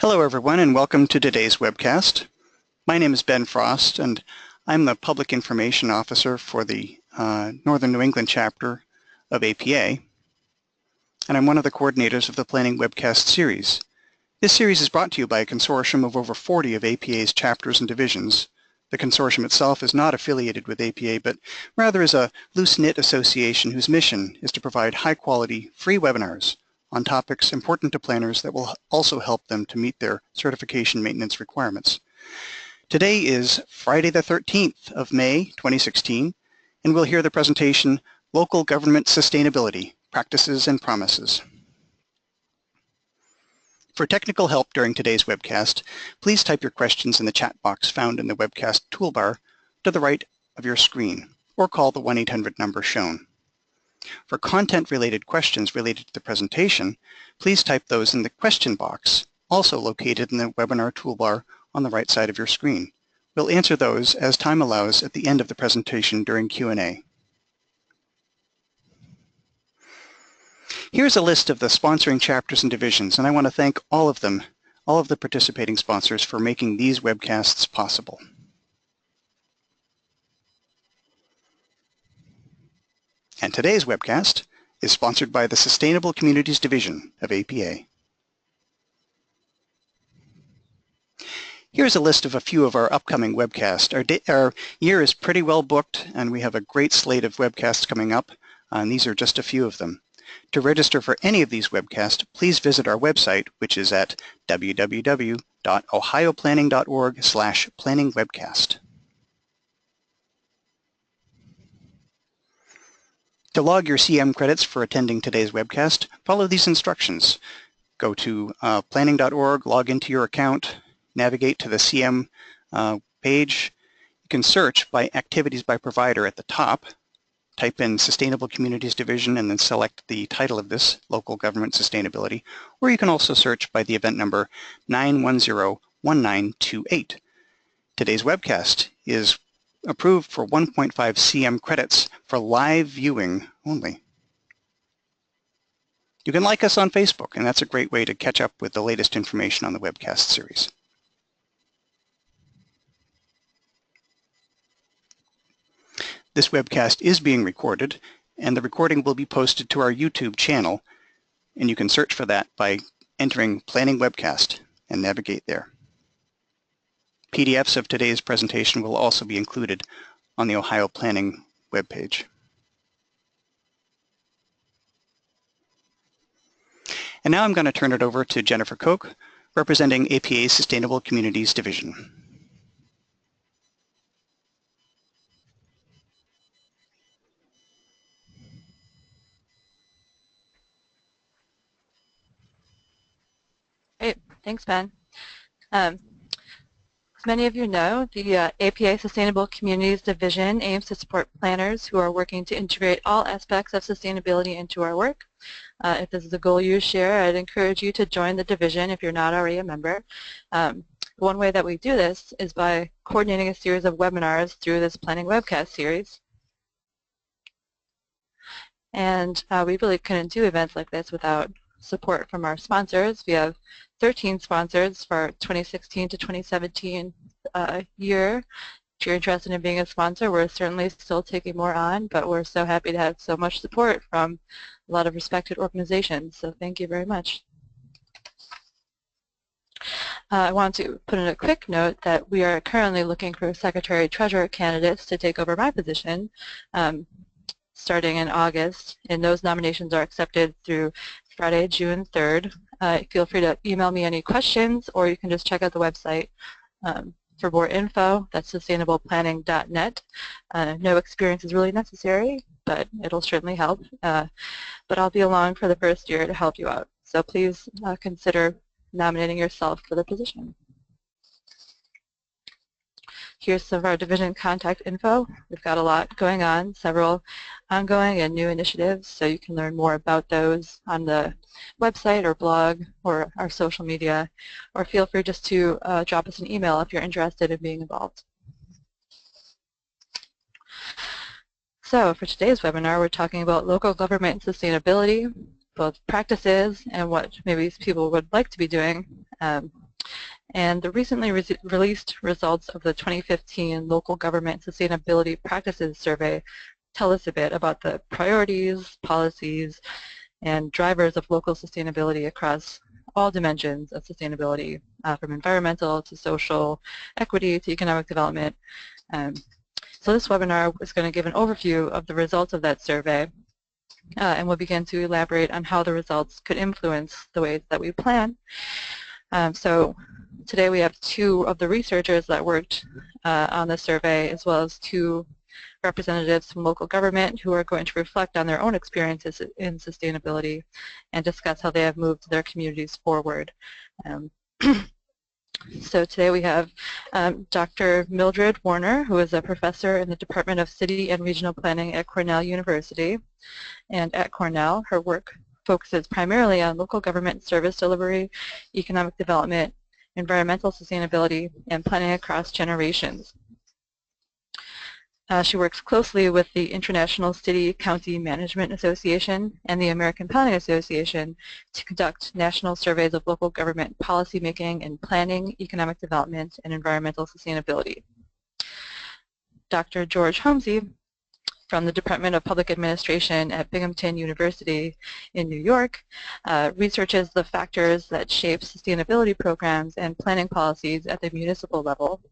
Hello everyone and welcome to today's webcast. My name is Ben Frost and I'm the Public Information Officer for the Northern New England chapter of APA, and I'm one of the coordinators of the Planning Webcast series. This series is brought to you by a consortium of over 40 of APA's chapters and divisions. The consortium itself is not affiliated with APA, but rather is a loose-knit association whose mission is to provide high-quality, free webinars on topics important to planners that will also help them to meet their certification maintenance requirements. Today is Friday the 13th of May 2016, and we'll hear the presentation, Local Government Sustainability, Practices and Promises. For technical help during today's webcast, please type your questions in the chat box found in the webcast toolbar to the right of your screen, or call the 1-800 number shown. For content-related questions related to the presentation, please type those in the question box, also located in the webinar toolbar on the right side of your screen. We'll answer those as time allows at the end of the presentation during Q&A. Here's a list of the sponsoring chapters and divisions, and I want to thank all of them, all of the participating sponsors, for making these webcasts possible. And today's webcast is sponsored by the Sustainable Communities Division of APA. Here's a list of a few of our upcoming webcasts. Our year is pretty well booked, and we have a great slate of webcasts coming up, and these are just a few of them. To register for any of these webcasts, please visit our website, which is at www.ohioplanning.org/planningwebcast. To log your CM credits for attending today's webcast, follow these instructions. Go to planning.org, log into your account, navigate to the CM page. You can search by activities by provider at the top. Type in Sustainable Communities Division and then select the title of this, Local Government Sustainability, or you can also search by the event number 9101928. Today's webcast is approved for 1.5 CM credits for live viewing only. You can like us on Facebook, and that's a great way to catch up with the latest information on the webcast series. This webcast is being recorded, and the recording will be posted to our YouTube channel, and you can search for that by entering Planning Webcast and navigate there. PDFs of today's presentation will also be included on the Ohio Planning webpage. And now I'm going to turn it over to Jennifer Koch, representing APA's Sustainable Communities Division. Great, thanks, Ben. As many of you know, the APA Sustainable Communities Division aims to support planners who are working to integrate all aspects of sustainability into our work. If this is a goal you share, I'd encourage you to join the division if you're not already a member. One way that we do this is by coordinating a series of webinars through this Planning Webcast series. And we really couldn't do events like this without support from our sponsors. We have 13 sponsors for our 2016 to 2017 year. If you're interested in being a sponsor, we're certainly still taking more on, but we're so happy to have so much support from a lot of respected organizations, so thank you very much. I want to put in a quick note that we are currently looking for Secretary-Treasurer candidates to take over my position starting in August, and those nominations are accepted through Friday, June 3rd. Feel free to email me any questions, or you can just check out the website for more info. That's sustainableplanning.net. No experience is really necessary, but it'll certainly help. But I'll be along for the first year to help you out. So please consider nominating yourself for the position. Here's some of our division contact info. We've got a lot going on, several ongoing and new initiatives, so you can learn more about those on the website or blog or our social media, or feel free just to drop us an email if you're interested in being involved. So for today's webinar, we're talking about local government sustainability, both practices and what maybe people would like to be doing. And the recently released results of the 2015 Local Government Sustainability Practices Survey tell us a bit about the priorities, policies, and drivers of local sustainability across all dimensions of sustainability, from environmental to social, equity to economic development. So this webinar is going to give an overview of the results of that survey, and we'll begin to elaborate on how the results could influence the ways that we plan. So today we have two of the researchers that worked on the survey, as well as two representatives from local government who are going to reflect on their own experiences in sustainability and discuss how they have moved their communities forward. So today we have Dr. Mildred Warner, who is a professor in the Department of City and Regional Planning at Cornell University. And at Cornell, her work focuses primarily on local government service delivery, economic development, environmental sustainability, and planning across generations. She works closely with the International City-County Management Association and the American Planning Association to conduct national surveys of local government policymaking in planning, economic development, and environmental sustainability. Dr. George Homsey from the Department of Public Administration at Binghamton University in New York researches the factors that shape sustainability programs and planning policies at the municipal level.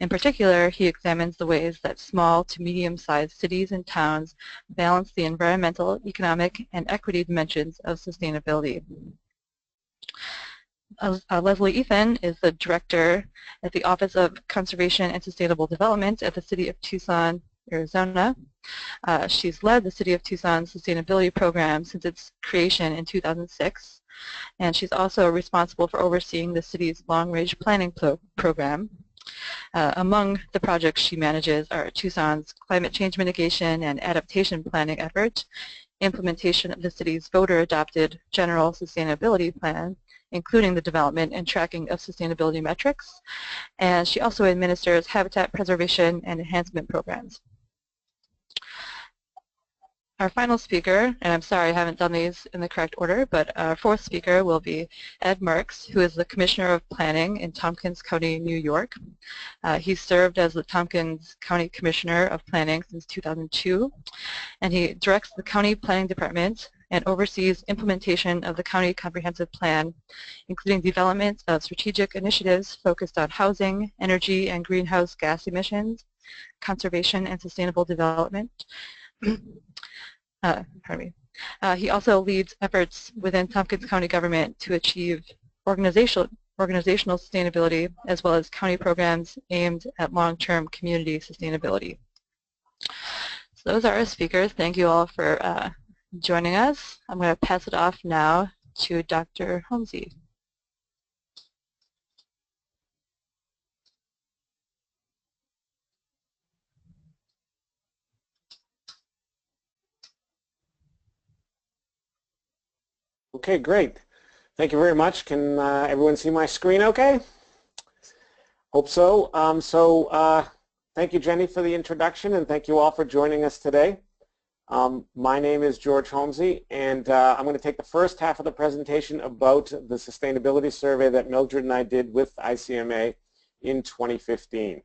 In particular, he examines the ways that small to medium-sized cities and towns balance the environmental, economic, and equity dimensions of sustainability. Leslie Ethan is the director at the Office of Conservation and Sustainable Development at the City of Tucson, Arizona. She's led the City of Tucson sustainability program since its creation in 2006, and she's also responsible for overseeing the city's long-range planning program. Among the projects she manages are Tucson's climate change mitigation and adaptation planning effort, implementation of the city's voter-adopted general sustainability plan, including the development and tracking of sustainability metrics, and she also administers habitat preservation and enhancement programs. Our final speaker, and I'm sorry I haven't done these in the correct order, but our fourth speaker will be Ed Marks, who is the Commissioner of Planning in Tompkins County, New York. He served as the Tompkins County Commissioner of Planning since 2002, and he directs the County Planning Department and oversees implementation of the County Comprehensive Plan, including development of strategic initiatives focused on housing, energy, and greenhouse gas emissions, conservation and sustainable development. He also leads efforts within Tompkins County government to achieve organizational sustainability, as well as county programs aimed at long-term community sustainability. So those are our speakers. Thank you all for joining us. I'm going to pass it off now to Dr. Homsey. Okay, great. Thank you very much. Can everyone see my screen okay? Hope so. Thank you, Jenny, for the introduction, and thank you all for joining us today. My name is George Homsey, and I'm going to take the first half of the presentation about the sustainability survey that Mildred and I did with ICMA in 2015.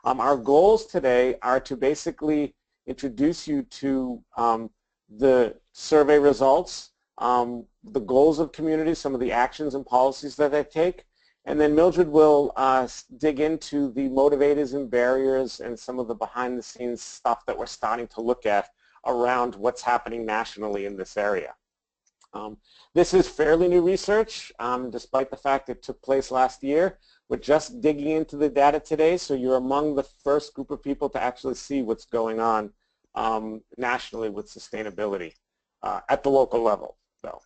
Our goals today are to basically introduce you to the survey results, the goals of communities, some of the actions and policies that they take, and then Mildred will dig into the motivators and barriers and some of the behind-the-scenes stuff that we're starting to look at around what's happening nationally in this area. This is fairly new research, despite the fact it took place last year. We're just digging into the data today, so you're among the first group of people to actually see what's going on nationally with sustainability at the local level, though.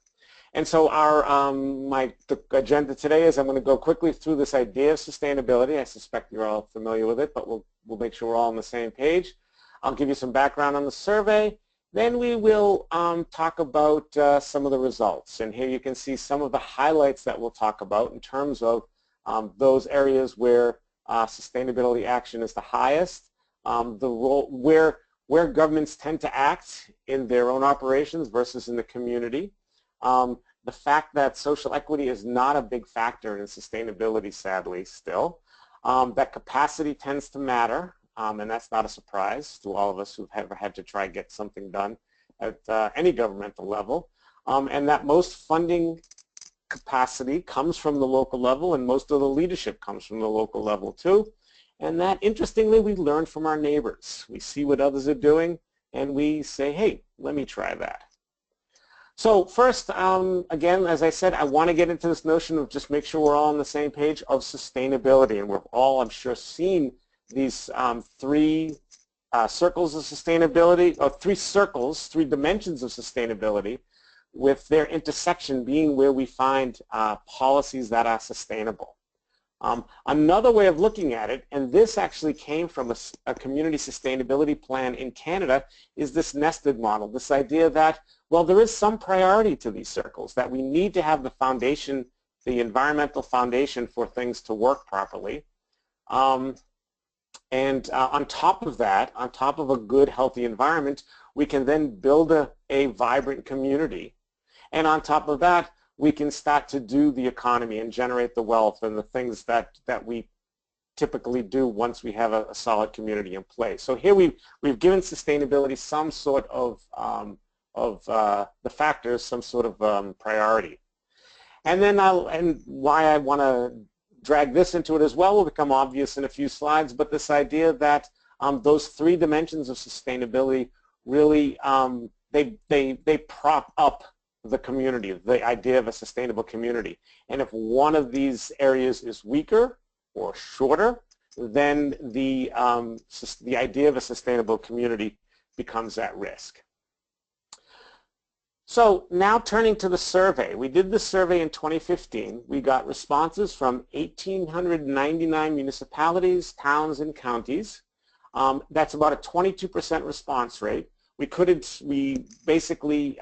And so the agenda today is I'm going to go quickly through this idea of sustainability. I suspect you're all familiar with it, but we'll make sure we're all on the same page. I'll give you some background on the survey. Then we will talk about some of the results. And here you can see some of the highlights that we'll talk about in terms of those areas where sustainability action is the highest, the role where governments tend to act in their own operations versus in the community, the fact that social equity is not a big factor in sustainability, sadly, still. That capacity tends to matter, and that's not a surprise to all of us who've ever had to try get something done at any governmental level, and that most funding capacity comes from the local level, and most of the leadership comes from the local level too. And that, interestingly, we learn from our neighbors. We see what others are doing, and we say, hey, let me try that. So first, again, as I said, I want to get into this notion of just make sure we're all on the same page of sustainability. And we've all, I'm sure, seen these three circles of sustainability, or three dimensions of sustainability, with their intersection being where we find policies that are sustainable. Another way of looking at it, and this actually came from a community sustainability plan in Canada, is this nested model, this idea that, well, there is some priority to these circles, that we need to have the foundation, the environmental foundation for things to work properly. On top of that, on top of a good, healthy environment, we can then build a vibrant community. And on top of that, we can start to do the economy and generate the wealth and the things that we typically do once we have a solid community in place. So here we've given sustainability some sort of the factors, some sort of priority. And then why I want to drag this into it as well will become obvious in a few slides, but this idea that those three dimensions of sustainability really, they prop up the community, the idea of a sustainable community. And if one of these areas is weaker or shorter, then the idea of a sustainable community becomes at risk. So now turning to the survey. We did the survey in 2015. We got responses from 1,899 municipalities, towns, and counties. That's about a 22% response rate. We basically,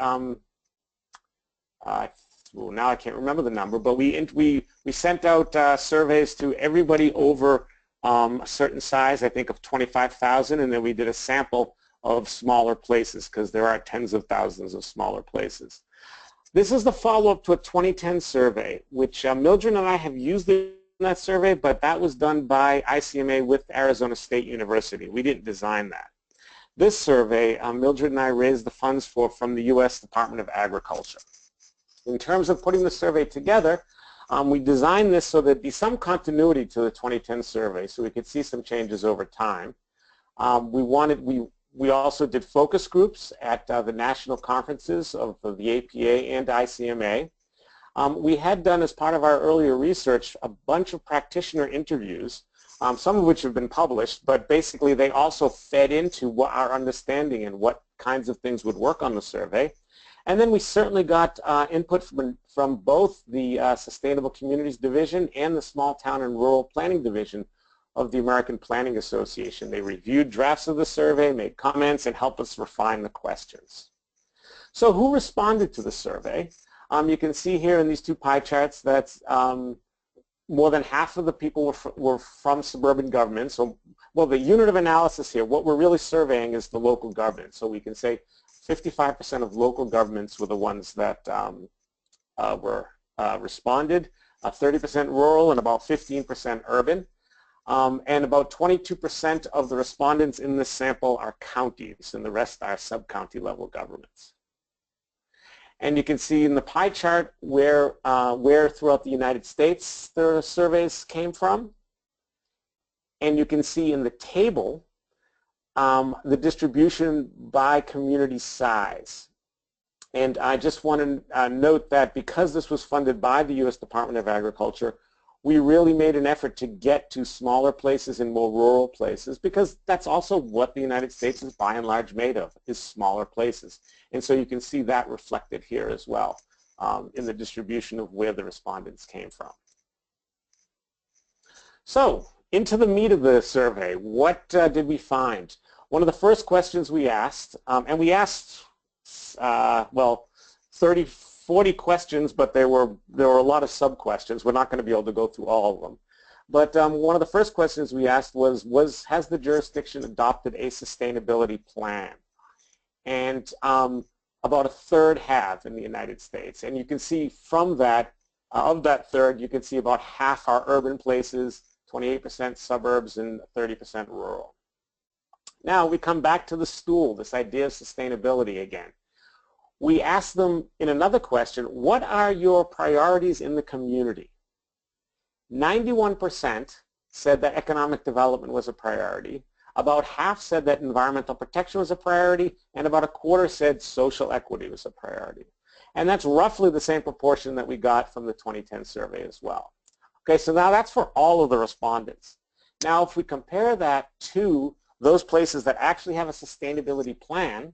well, now I can't remember the number, but we sent out surveys to everybody over a certain size, I think of 25,000, and then we did a sample of smaller places, because there are tens of thousands of smaller places. This is the follow-up to a 2010 survey, which Mildred and I have used in that survey, but that was done by ICMA with Arizona State University. We didn't design that. This survey, Mildred and I raised the funds for from the U.S. Department of Agriculture. In terms of putting the survey together, we designed this so there'd be some continuity to the 2010 survey, so we could see some changes over time. We also did focus groups at the national conferences of the APA and ICMA. We had done, as part of our earlier research, a bunch of practitioner interviews, some of which have been published, but basically they also fed into what our understanding and what kinds of things would work on the survey. And then we certainly got input from both the Sustainable Communities Division and the Small Town and Rural Planning Division of the American Planning Association. They reviewed drafts of the survey, made comments, and helped us refine the questions. So who responded to the survey? You can see here in these two pie charts that more than half of the people were from suburban governments. So, well, the unit of analysis here, what we're really surveying is the local government. So we can say 55% of local governments were the ones that responded, 30% rural, and about 15% urban. And about 22% of the respondents in this sample are counties, and the rest are sub-county level governments. And you can see in the pie chart where throughout the United States the surveys came from. And you can see in the table the distribution by community size. And I just want to note that because this was funded by the U.S. Department of Agriculture, we really made an effort to get to smaller places and more rural places, because that's also what the United States is by and large made of, is smaller places. And so you can see that reflected here as well in the distribution of where the respondents came from. So into the meat of the survey, what did we find? One of the first questions we asked, and we asked, well, 40 questions, but there were a lot of sub-questions. We're not going to be able to go through all of them. But one of the first questions we asked was has the jurisdiction adopted a sustainability plan? And about a third have in the United States. And you can see from that, of that third, you can see about half are urban places, 28% suburbs, and 30% rural. Now we come back to the stool, this idea of sustainability again. We ask them in another question, what are your priorities in the community? 91% said that economic development was a priority. About half said that environmental protection was a priority, and about a quarter said social equity was a priority. And that's roughly the same proportion that we got from the 2010 survey as well. Okay, so now that's for all of the respondents. Now if we compare that to those places that actually have a sustainability plan,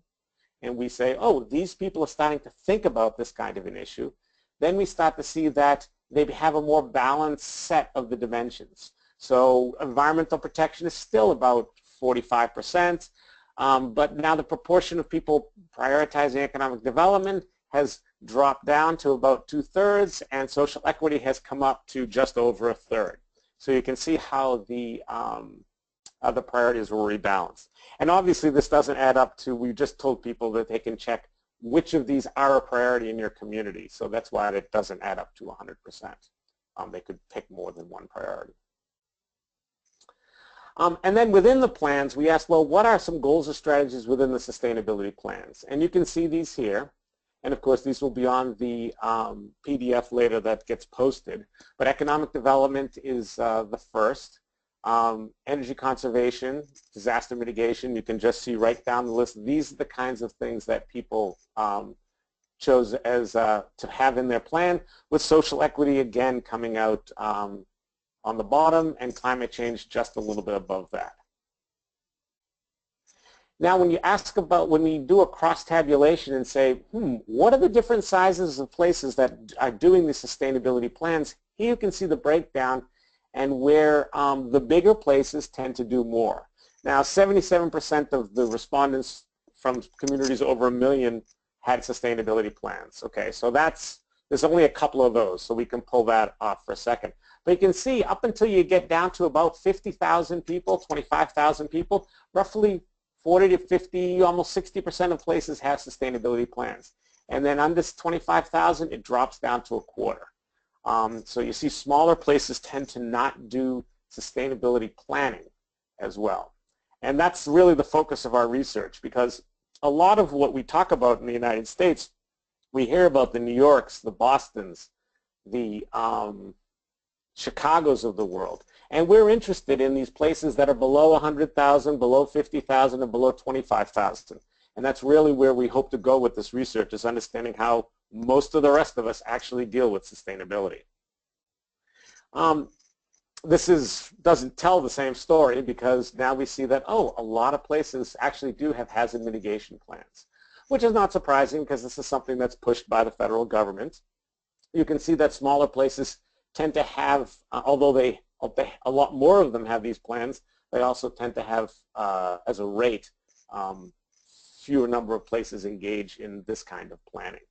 and we say, oh, these people are starting to think about this kind of an issue, then we start to see that they have a more balanced set of the dimensions. So environmental protection is still about 45%, but now the proportion of people prioritizing economic development has dropped down to about 2/3, and social equity has come up to just over 1/3. So you can see how the priorities were rebalanced. And obviously this doesn't add up to, we just told people that they can check which of these are a priority in your community. So that's why it doesn't add up to 100%. They could pick more than one priority. And then within the plans, we asked, well, what are some goals or strategies within the sustainability plans? And you can see these here. And of course, these will be on the PDF later that gets posted. But economic development is the first. Energy conservation, disaster mitigation, you can just see right down the list. These are the kinds of things that people chose as to have in their plan, with social equity again coming out on the bottom, and climate change just a little bit above that. Now when you ask about, when we do a cross-tabulation and say, what are the different sizes of places that are doing the sustainability plans, here you can see the breakdown and where the bigger places tend to do more. Now 77% of the respondents from communities over 1 million had sustainability plans. Okay, so there's only a couple of those, so we can pull that off for a second. But you can see up until you get down to about 50,000 people, 25,000 people, roughly 40 to 50, almost 60% of places have sustainability plans. And then under 25,000, it drops down to a quarter. So you see smaller places tend to not do sustainability planning as well. And that's really the focus of our research, because a lot of what we talk about in the United States, we hear about the New Yorks, the Bostons, the Chicagos of the world. And we're interested in these places that are below 100,000, below 50,000, and below 25,000. And that's really where we hope to go with this research, is understanding how most of the rest of us actually deal with sustainability. This doesn't tell the same story, because now we see that, oh, a lot of places actually do have hazard mitigation plans, which is not surprising because this is something that's pushed by the federal government. You can see that smaller places tend to have, although a lot more of them have these plans, they also tend to have, as a rate, fewer number of places engage in this kind of planning.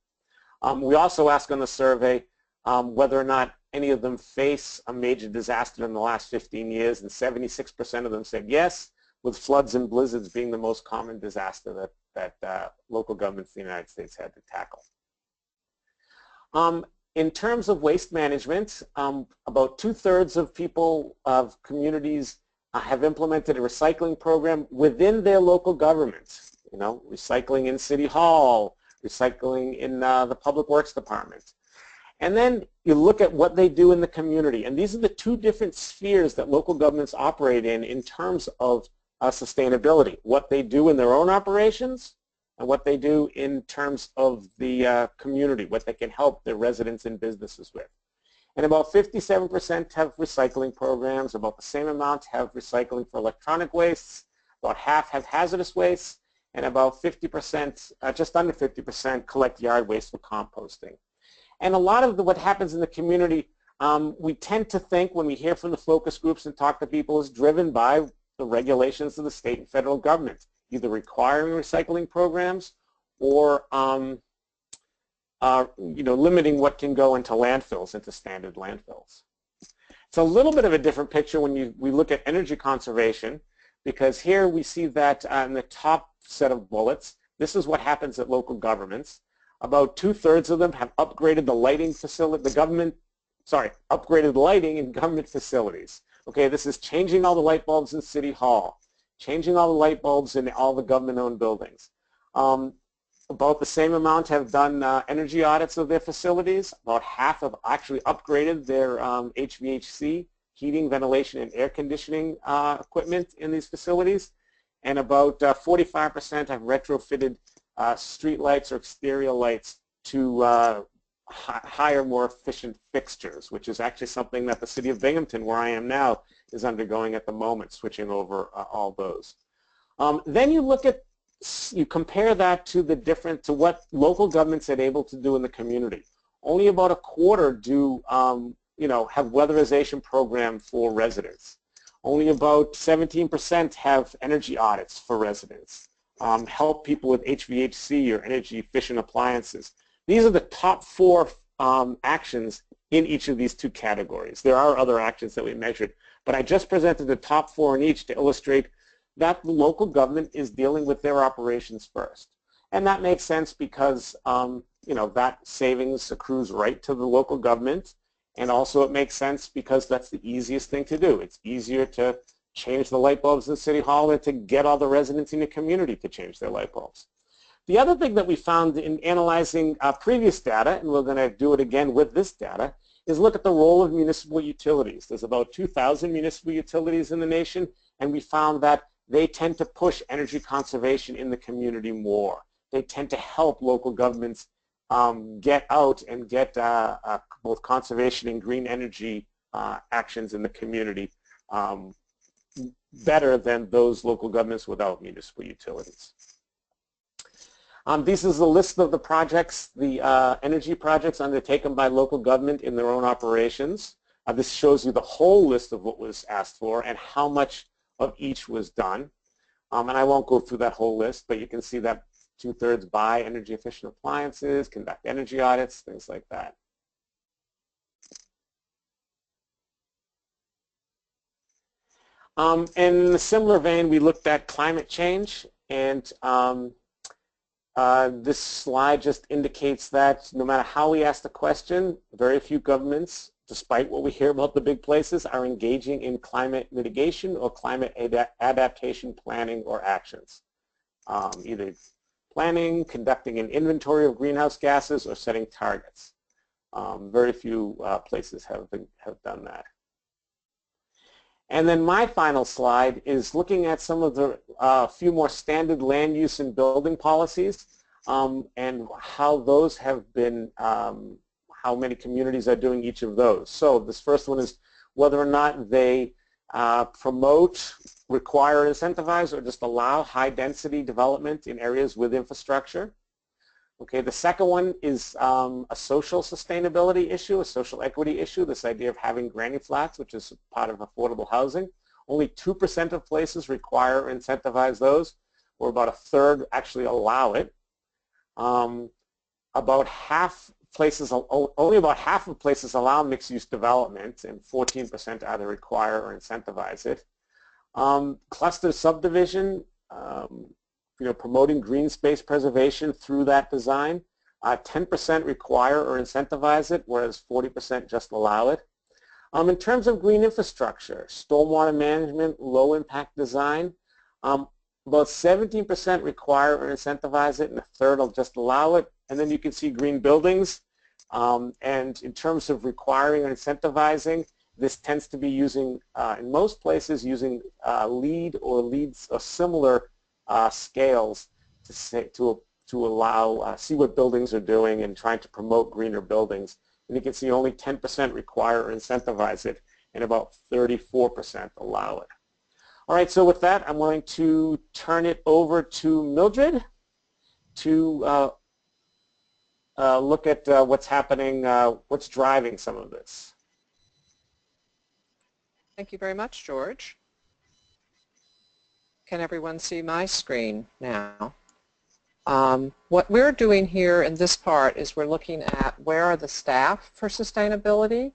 We also ask on the survey whether or not any of them face a major disaster in the last 15 years, and 76% of them said yes, with floods and blizzards being the most common disaster that local governments in the United States had to tackle. In terms of waste management, about 2/3 of people, of communities, have implemented a recycling program within their local governments. You know, recycling in City Hall, recycling in the Public Works Department. And then you look at what they do in the community. And these are the two different spheres that local governments operate in terms of sustainability. What they do in their own operations, and what they do in terms of the community, what they can help their residents and businesses with. And about 57% have recycling programs, about the same amount have recycling for electronic wastes, about half have hazardous wastes, and about 50%, just under 50%, collect yard waste for composting. And a lot of what happens in the community, we tend to think when we hear from the focus groups and talk to people, is driven by the regulations of the state and federal government, either requiring recycling programs or limiting what can go into landfills, into standard landfills. It's a little bit of a different picture when we look at energy conservation, because here we see that in the top set of bullets, This is what happens at local governments. About 2/3 of them have upgraded the lighting facility, upgraded lighting in government facilities. Okay, this is changing all the light bulbs in City Hall, changing all the light bulbs in all the government-owned buildings. About the same amount have done energy audits of their facilities. About half have actually upgraded their HVAC, heating, ventilation, and air conditioning equipment in these facilities. And about 45% have retrofitted street lights or exterior lights to higher, more efficient fixtures, which is actually something that the City of Binghamton, where I am now, is undergoing at the moment, switching over all those. Then you compare that to what local governments are able to do in the community. Only about a quarter do have weatherization program for residents. Only about 17% have energy audits for residents. Help people with HVAC or energy efficient appliances. These are the top 4 actions in each of these 2 categories. There are other actions that we measured, but I just presented the top 4 in each to illustrate that the local government is dealing with their operations first. And that makes sense because that savings accrues right to the local government, and also it makes sense because that's the easiest thing to do. It's easier to change the light bulbs in City Hall than to get all the residents in the community to change their light bulbs. The other thing that we found in analyzing previous data, and we're going to do it again with this data, is look at the role of municipal utilities. There's about 2,000 municipal utilities in the nation, and we found that they tend to push energy conservation in the community more. They tend to help local governments get out and get both conservation and green energy actions in the community better than those local governments without municipal utilities. This is a list of the projects, the energy projects undertaken by local government in their own operations. This shows you the whole list of what was asked for and how much of each was done. And I won't go through that whole list, but you can see that 2/3 buy energy efficient appliances, conduct energy audits, things like that. And in a similar vein, we looked at climate change, and this slide just indicates that no matter how we ask the question, very few governments, despite what we hear about the big places, are engaging in climate mitigation or climate adaptation planning or actions. Either planning, conducting an inventory of greenhouse gases, or setting targets. Very few places have done that. And then my final slide is looking at some of the few more standard land use and building policies and how those have been, how many communities are doing each of those. So this first one is whether or not they promote, require, incentivize, or just allow high density development in areas with infrastructure. Okay, the second one is a social sustainability issue, a social equity issue, this idea of having granny flats, which is part of affordable housing. Only 2% of places require or incentivize those, or about 1/3 actually allow it. Only about half of places allow mixed-use development, and 14% either require or incentivize it. Cluster subdivision, promoting green space preservation through that design. 10% require or incentivize it, whereas 40% just allow it. In terms of green infrastructure, stormwater management, low impact design, about 17% require or incentivize it, and 1/3 will just allow it. And then you can see green buildings. And in terms of requiring or incentivizing, this tends to be using, in most places, using LEED or LEEDs or similar scales to allow, see what buildings are doing and trying to promote greener buildings. And you can see only 10% require or incentivize it, and about 34% allow it. All right, so with that, I'm going to turn it over to Mildred to look at what's happening, what's driving some of this. Thank you very much, George. Can everyone see my screen now? What we're doing here in this part is we're looking at where are the staff for sustainability,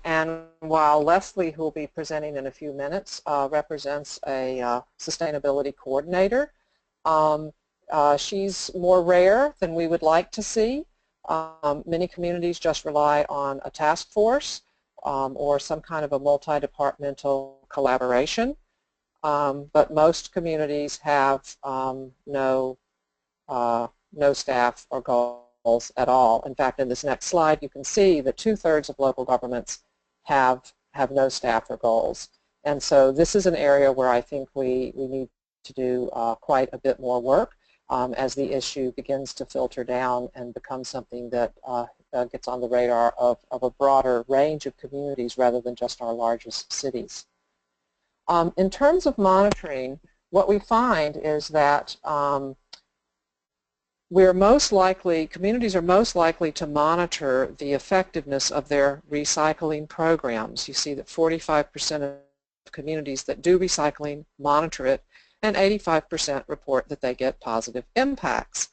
and while Leslie, who will be presenting in a few minutes, represents a sustainability coordinator, She's more rare than we would like to see. Many communities just rely on a task force or some kind of a multi-departmental collaboration, but most communities have no staff or goals at all. In fact, in this next slide, you can see that 2/3 of local governments have no staff or goals. And so this is an area where I think we need to do quite a bit more work as the issue begins to filter down and become something that gets on the radar of a broader range of communities rather than just our largest cities. In terms of monitoring, what we find is that communities are most likely to monitor the effectiveness of their recycling programs. You see that 45% of communities that do recycling monitor it, and 85% report that they get positive impacts.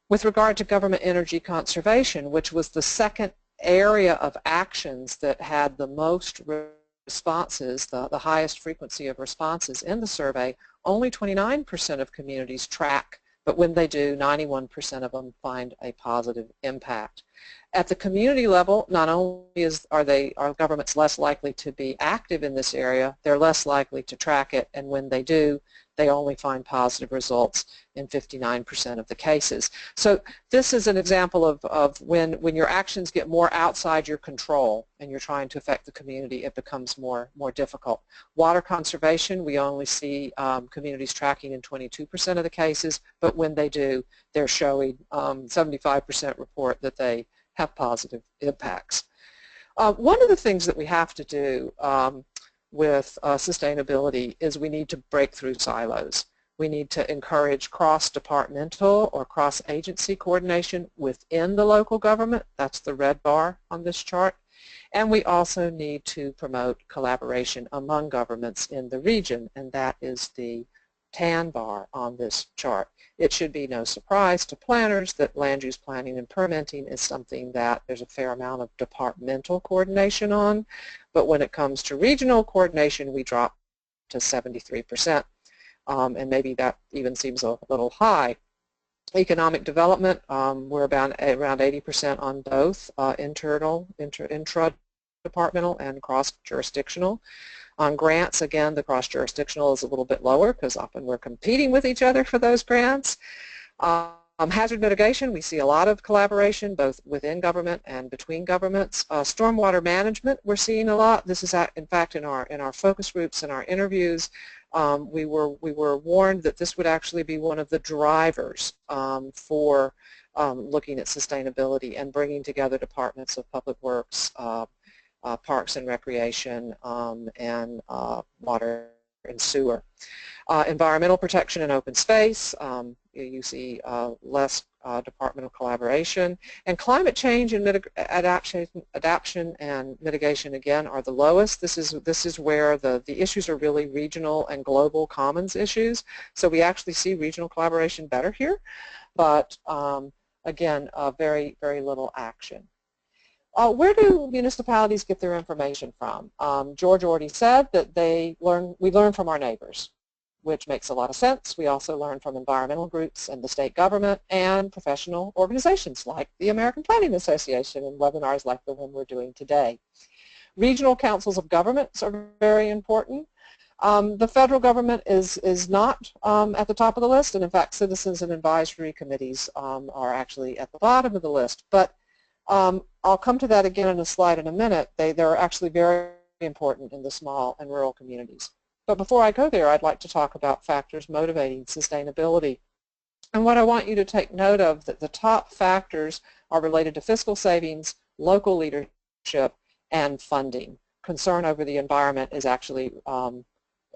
With regard to government energy conservation, which was the second area of actions that had the most responses, the highest frequency of responses in the survey, only 29% of communities track, but when they do, 91% of them find a positive impact. At the community level, not only are governments less likely to be active in this area, they're less likely to track it, and when they do, they only find positive results in 59% of the cases. So this is an example of when your actions get more outside your control and you're trying to affect the community, it becomes more difficult. Water conservation, we only see communities tracking in 22% of the cases, but when they do, they're showing 75% report that they have positive impacts. One of the things that we have to do with sustainability is we need to break through silos. We need to encourage cross-departmental or cross-agency coordination within the local government. That's the red bar on this chart. And we also need to promote collaboration among governments in the region, and that is the tan bar on this chart. It should be no surprise to planners that land use planning and permitting is something that there's a fair amount of departmental coordination on, but when it comes to regional coordination, we drop to 73%, and maybe that even seems a little high. Economic development, we're about around 80% on both intra-departmental and cross-jurisdictional. On grants, again, the cross-jurisdictional is a little bit lower because often we're competing with each other for those grants. Hazard mitigation, we see a lot of collaboration both within government and between governments. Stormwater management, we're seeing a lot. This is, in fact, in our focus groups and our interviews, we were warned that this would actually be one of the drivers for looking at sustainability and bringing together departments of public works, parks and recreation, and water and sewer. Environmental protection and open space, you see less departmental collaboration. And climate change and adaptation and mitigation, again, are the lowest. This is where the issues are really regional and global commons issues. So we actually see regional collaboration better here, but again, very, very little action. Where do municipalities get their information from? George already said that we learn from our neighbors, which makes a lot of sense. We also learn from environmental groups and the state government and professional organizations like the American Planning Association and webinars like the one we're doing today. Regional councils of governments are very important. The federal government is not at the top of the list, and in fact citizens and advisory committees are actually at the bottom of the list. But I'll come to that again in a slide in a minute. They're actually very important in the small and rural communities. But before I go there, I'd like to talk about factors motivating sustainability. And what I want you to take note of, that the top factors are related to fiscal savings, local leadership, and funding. Concern over the environment is actually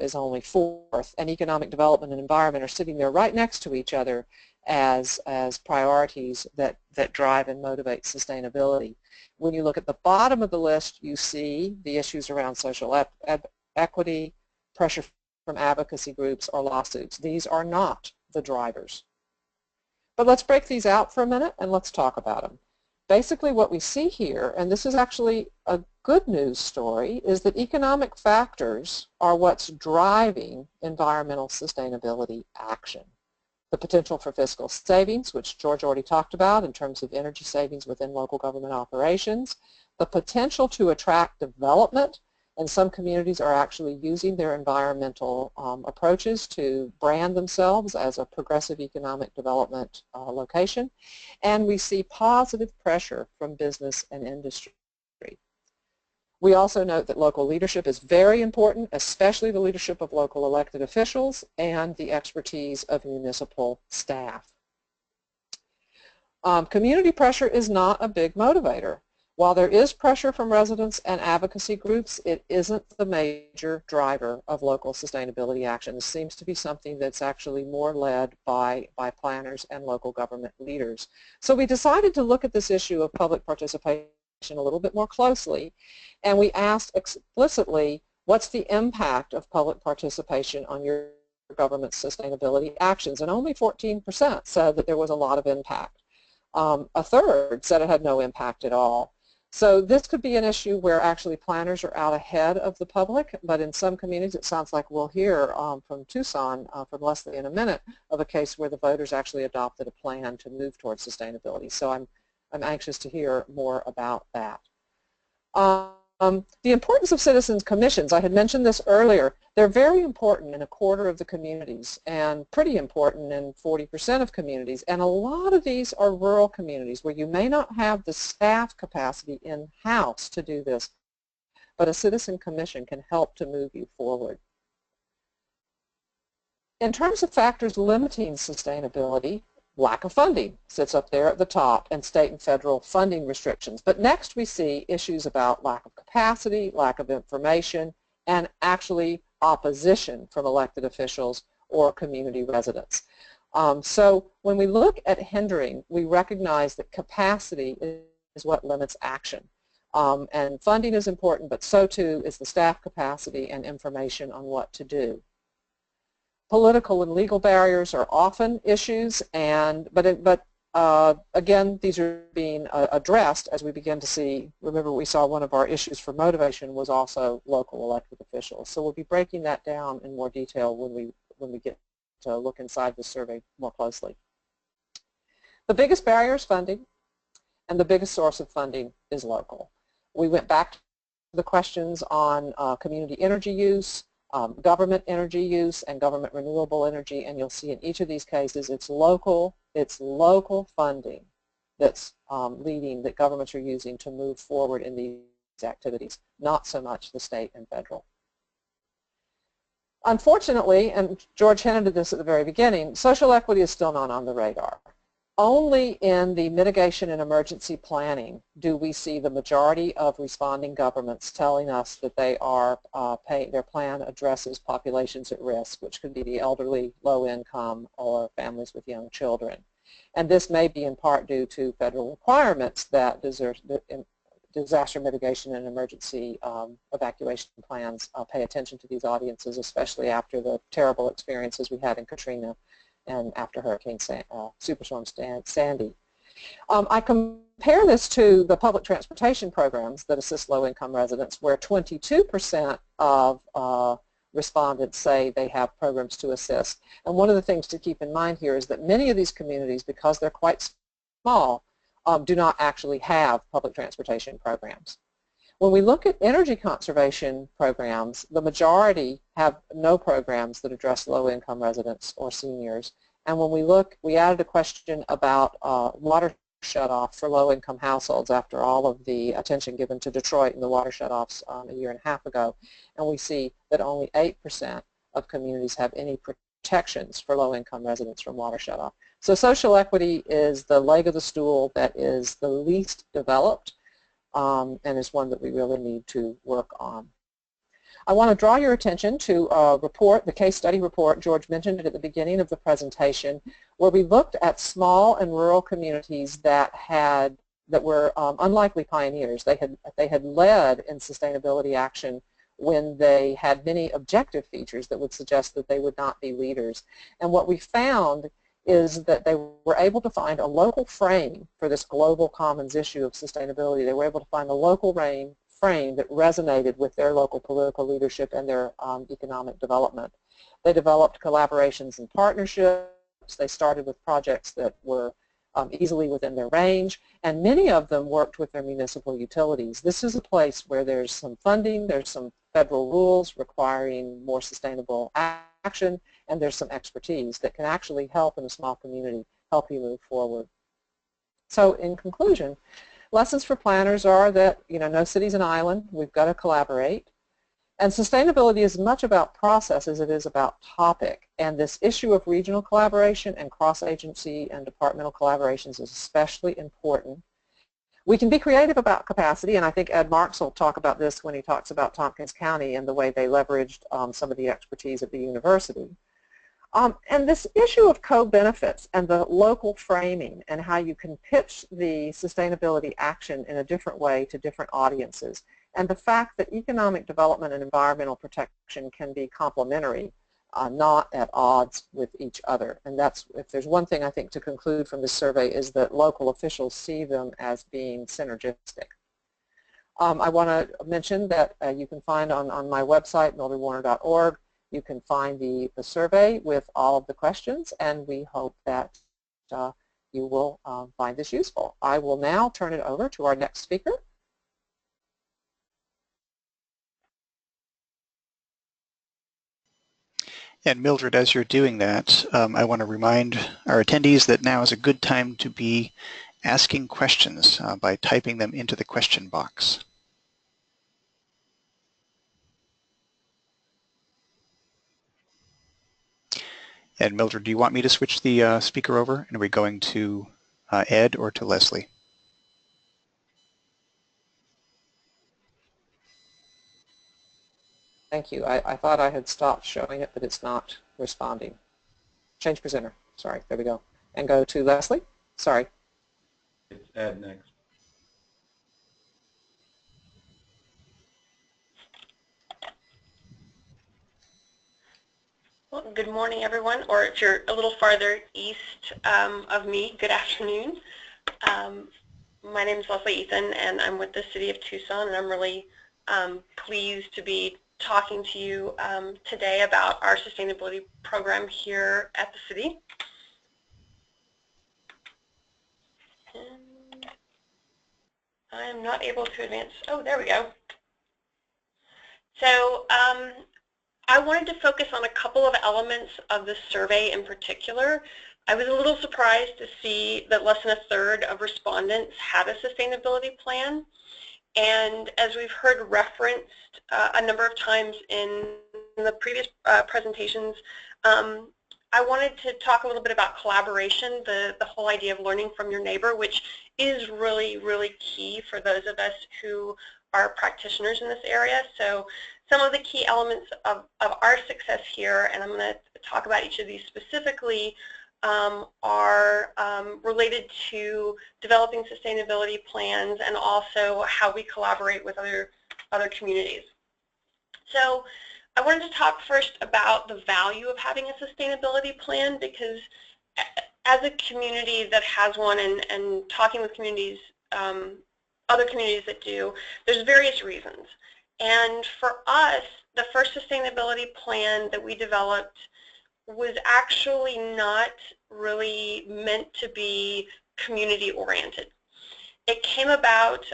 is only fourth, and economic development and environment are sitting there right next to each other as priorities that drive and motivate sustainability. When you look at the bottom of the list, you see the issues around social equity, pressure from advocacy groups, or lawsuits. These are not the drivers. But let's break these out for a minute and let's talk about them. Basically what we see here, and this is actually a good news story, is that economic factors are what's driving environmental sustainability action. the potential for fiscal savings, which George already talked about in terms of energy savings within local government operations, the potential to attract development, and some communities are actually using their environmental approaches to brand themselves as a progressive economic development location, and we see positive pressure from business and industry. We also note that local leadership is very important, especially the leadership of local elected officials and the expertise of municipal staff. Community pressure is not a big motivator. While there is pressure from residents and advocacy groups, it isn't the major driver of local sustainability action. This seems to be something that's actually more led by planners and local government leaders. So we decided to look at this issue of public participation a little bit more closely, and we asked explicitly, what's the impact of public participation on your government's sustainability actions? And only 14% said that there was a lot of impact. A third said it had no impact at all. So this could be an issue where actually planners are out ahead of the public, but in some communities it sounds like we'll hear from Tucson, from Leslie in a minute, of a case where the voters actually adopted a plan to move towards sustainability. So I'm anxious to hear more about that. The importance of citizens' commissions, I had mentioned this earlier, they're very important in a quarter of the communities and pretty important in 40% of communities, and a lot of these are rural communities where you may not have the staff capacity in-house to do this, but a citizen commission can help to move you forward. In terms of factors limiting sustainability, lack of funding sits up there at the top, and state and federal funding restrictions. But next we see issues about lack of capacity, lack of information, and actually opposition from elected officials or community residents. So when we look at hindering, we recognize that capacity is what limits action. And funding is important, but so too is the staff capacity and information on what to do. Political and legal barriers are often issues, but again, these are being addressed as we begin to see. Remember, we saw one of our issues for motivation was also local elected officials. So we'll be breaking that down in more detail when we get to look inside the survey more closely. The biggest barrier is funding, and the biggest source of funding is local. We went back to the questions on community energy use, government energy use, and government renewable energy, and you'll see in each of these cases it's local funding that's leading, that governments are using to move forward in these activities, not so much the state and federal. Unfortunately, and George hinted at this at the very beginning, social equity is still not on the radar. Only in the mitigation and emergency planning do we see the majority of responding governments telling us that they are their plan addresses populations at risk, which could be the elderly, low income, or families with young children. And this may be in part due to federal requirements that disaster mitigation and emergency evacuation plans pay attention to these audiences, especially after the terrible experiences we had in Katrina and after Hurricane Superstorm Sandy. I compare this to the public transportation programs that assist low-income residents, where 22% of respondents say they have programs to assist. And one of the things to keep in mind here is that many of these communities, because they're quite small, do not actually have public transportation programs. When we look at energy conservation programs, the majority have no programs that address low-income residents or seniors. And when we look, we added a question about water shutoff for low-income households after all of the attention given to Detroit and the water shutoffs a year and a half ago. And we see that only 8% of communities have any protections for low-income residents from water shutoff. So social equity is the leg of the stool that is the least developed, and is one that we really need to work on. I want to draw your attention to a report, the case study report. George mentioned it at the beginning of the presentation, where we looked at small and rural communities that were unlikely pioneers. They had led in sustainability action when they had many objective features that would suggest that they would not be leaders. And what we found is that they were able to find a local frame for this global commons issue of sustainability. They were able to find a local frame that resonated with their local political leadership and their economic development. They developed collaborations and partnerships. steps. They started with projects that were easily within their range, and many of them worked with their municipal utilities. This is a place where there's some funding, there's some federal rules requiring more sustainable action, and there's some expertise that can actually help in a small community, help you move forward. So in conclusion, lessons for planners are that, no city's an island. We've got to collaborate. And sustainability is as much about process as it is about topic. And this issue of regional collaboration and cross-agency and departmental collaborations is especially important. We can be creative about capacity, and I think Ed Marks will talk about this when he talks about Tompkins County and the way they leveraged some of the expertise at the university. And this issue of co-benefits and the local framing and how you can pitch the sustainability action in a different way to different audiences, and the fact that economic development and environmental protection can be complementary, not at odds with each other. And that's, if there's one thing I think to conclude from this survey, is that local officials see them as being synergistic. I want to mention that you can find on my website, mildredwarner.org, you can find the survey with all of the questions, and we hope that you will find this useful. I will now turn it over to our next speaker. And Mildred, as you're doing that, I want to remind our attendees that now is a good time to be asking questions by typing them into the question box. And Mildred, do you want me to switch the speaker over? And are we going to Ed or to Leslie? Thank you. I thought I had stopped showing it, but it's not responding. Change presenter. Sorry. There we go. And go to Leslie. Sorry. It's Ed next. Well, good morning, everyone, or if you're a little farther east of me, good afternoon. My name is Leslie Ethan, and I'm with the City of Tucson, and I'm really pleased to be talking to you today about our sustainability program here at the city. And I am not able to advance. Oh, there we go. So I wanted to focus on a couple of elements of the survey in particular. I was a little surprised to see that less than a third of respondents had a sustainability plan. And as we've heard referenced a number of times in the previous presentations, I wanted to talk a little bit about collaboration, the whole idea of learning from your neighbor, which is really, really key for those of us who are practitioners in this area. So some of the key elements of our success here, and I'm going to talk about each of these specifically, are related to developing sustainability plans and also how we collaborate with other communities. So I wanted to talk first about the value of having a sustainability plan, because as a community that has one and talking with communities, other communities that do, there's various reasons. And for us, the first sustainability plan that we developed was actually not really meant to be community oriented. It came about,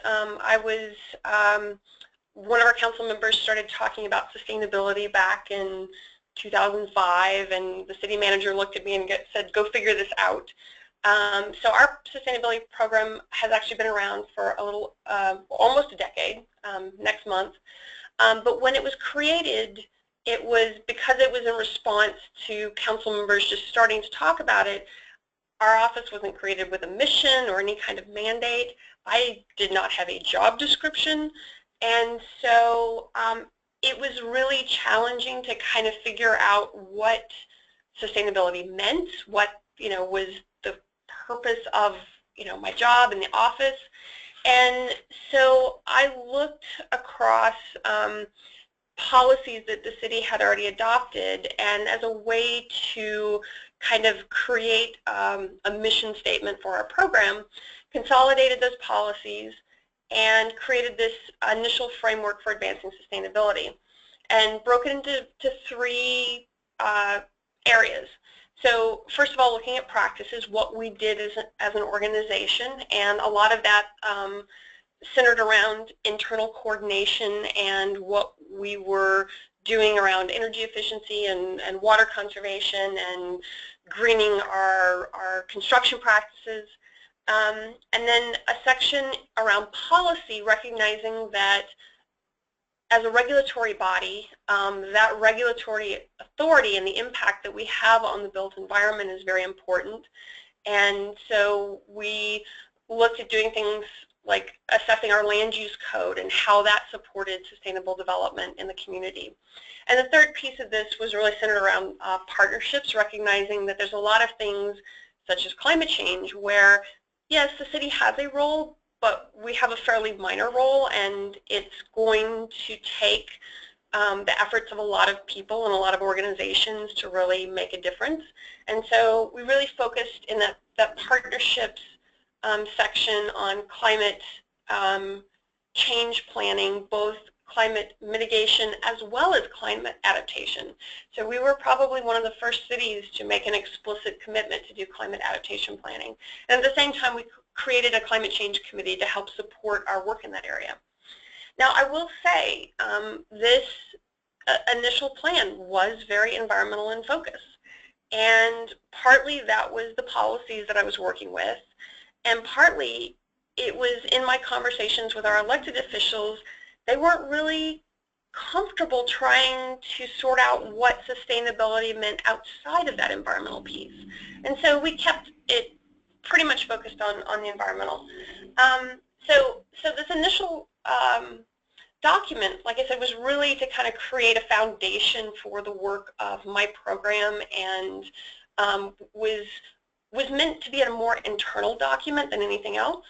one of our council members started talking about sustainability back in 2005, and the city manager looked at me and said, go figure this out. So our sustainability program has actually been around for a little, almost a decade, next month. But when it was created, it was because it was in response to council members just starting to talk about it. Our office wasn't created with a mission or any kind of mandate. I did not have a job description. And so it was really challenging to kind of figure out what sustainability meant, what was the purpose of my job in the office. And so I looked across policies that the city had already adopted, and as a way to kind of create a mission statement for our program, consolidated those policies and created this initial framework for advancing sustainability, and broke it into three areas. So first of all, looking at practices, what we did as an organization, and a lot of that centered around internal coordination and what we were doing around energy efficiency and water conservation and greening our construction practices. And then a section around policy, recognizing that as a regulatory body, that regulatory authority and the impact that we have on the built environment is very important. And so we looked at doing things like assessing our land use code and how that supported sustainable development in the community. And the third piece of this was really centered around partnerships, recognizing that there's a lot of things such as climate change where, yes, the city has a role, but we have a fairly minor role, and it's going to take the efforts of a lot of people and a lot of organizations to really make a difference. And so we really focused in that partnerships section on climate change planning, both climate mitigation as well as climate adaptation. So we were probably one of the first cities to make an explicit commitment to do climate adaptation planning. And at the same time, we created a climate change committee to help support our work in that area. Now, I will say this initial plan was very environmental in focus. And partly that was the policies that I was working with, and partly it was in my conversations with our elected officials. They weren't really comfortable trying to sort out what sustainability meant outside of that environmental piece. And so we kept it pretty much focused on the environmental. So this initial document, like I said, was really to kind of create a foundation for the work of my program, and was meant to be a more internal document than anything else.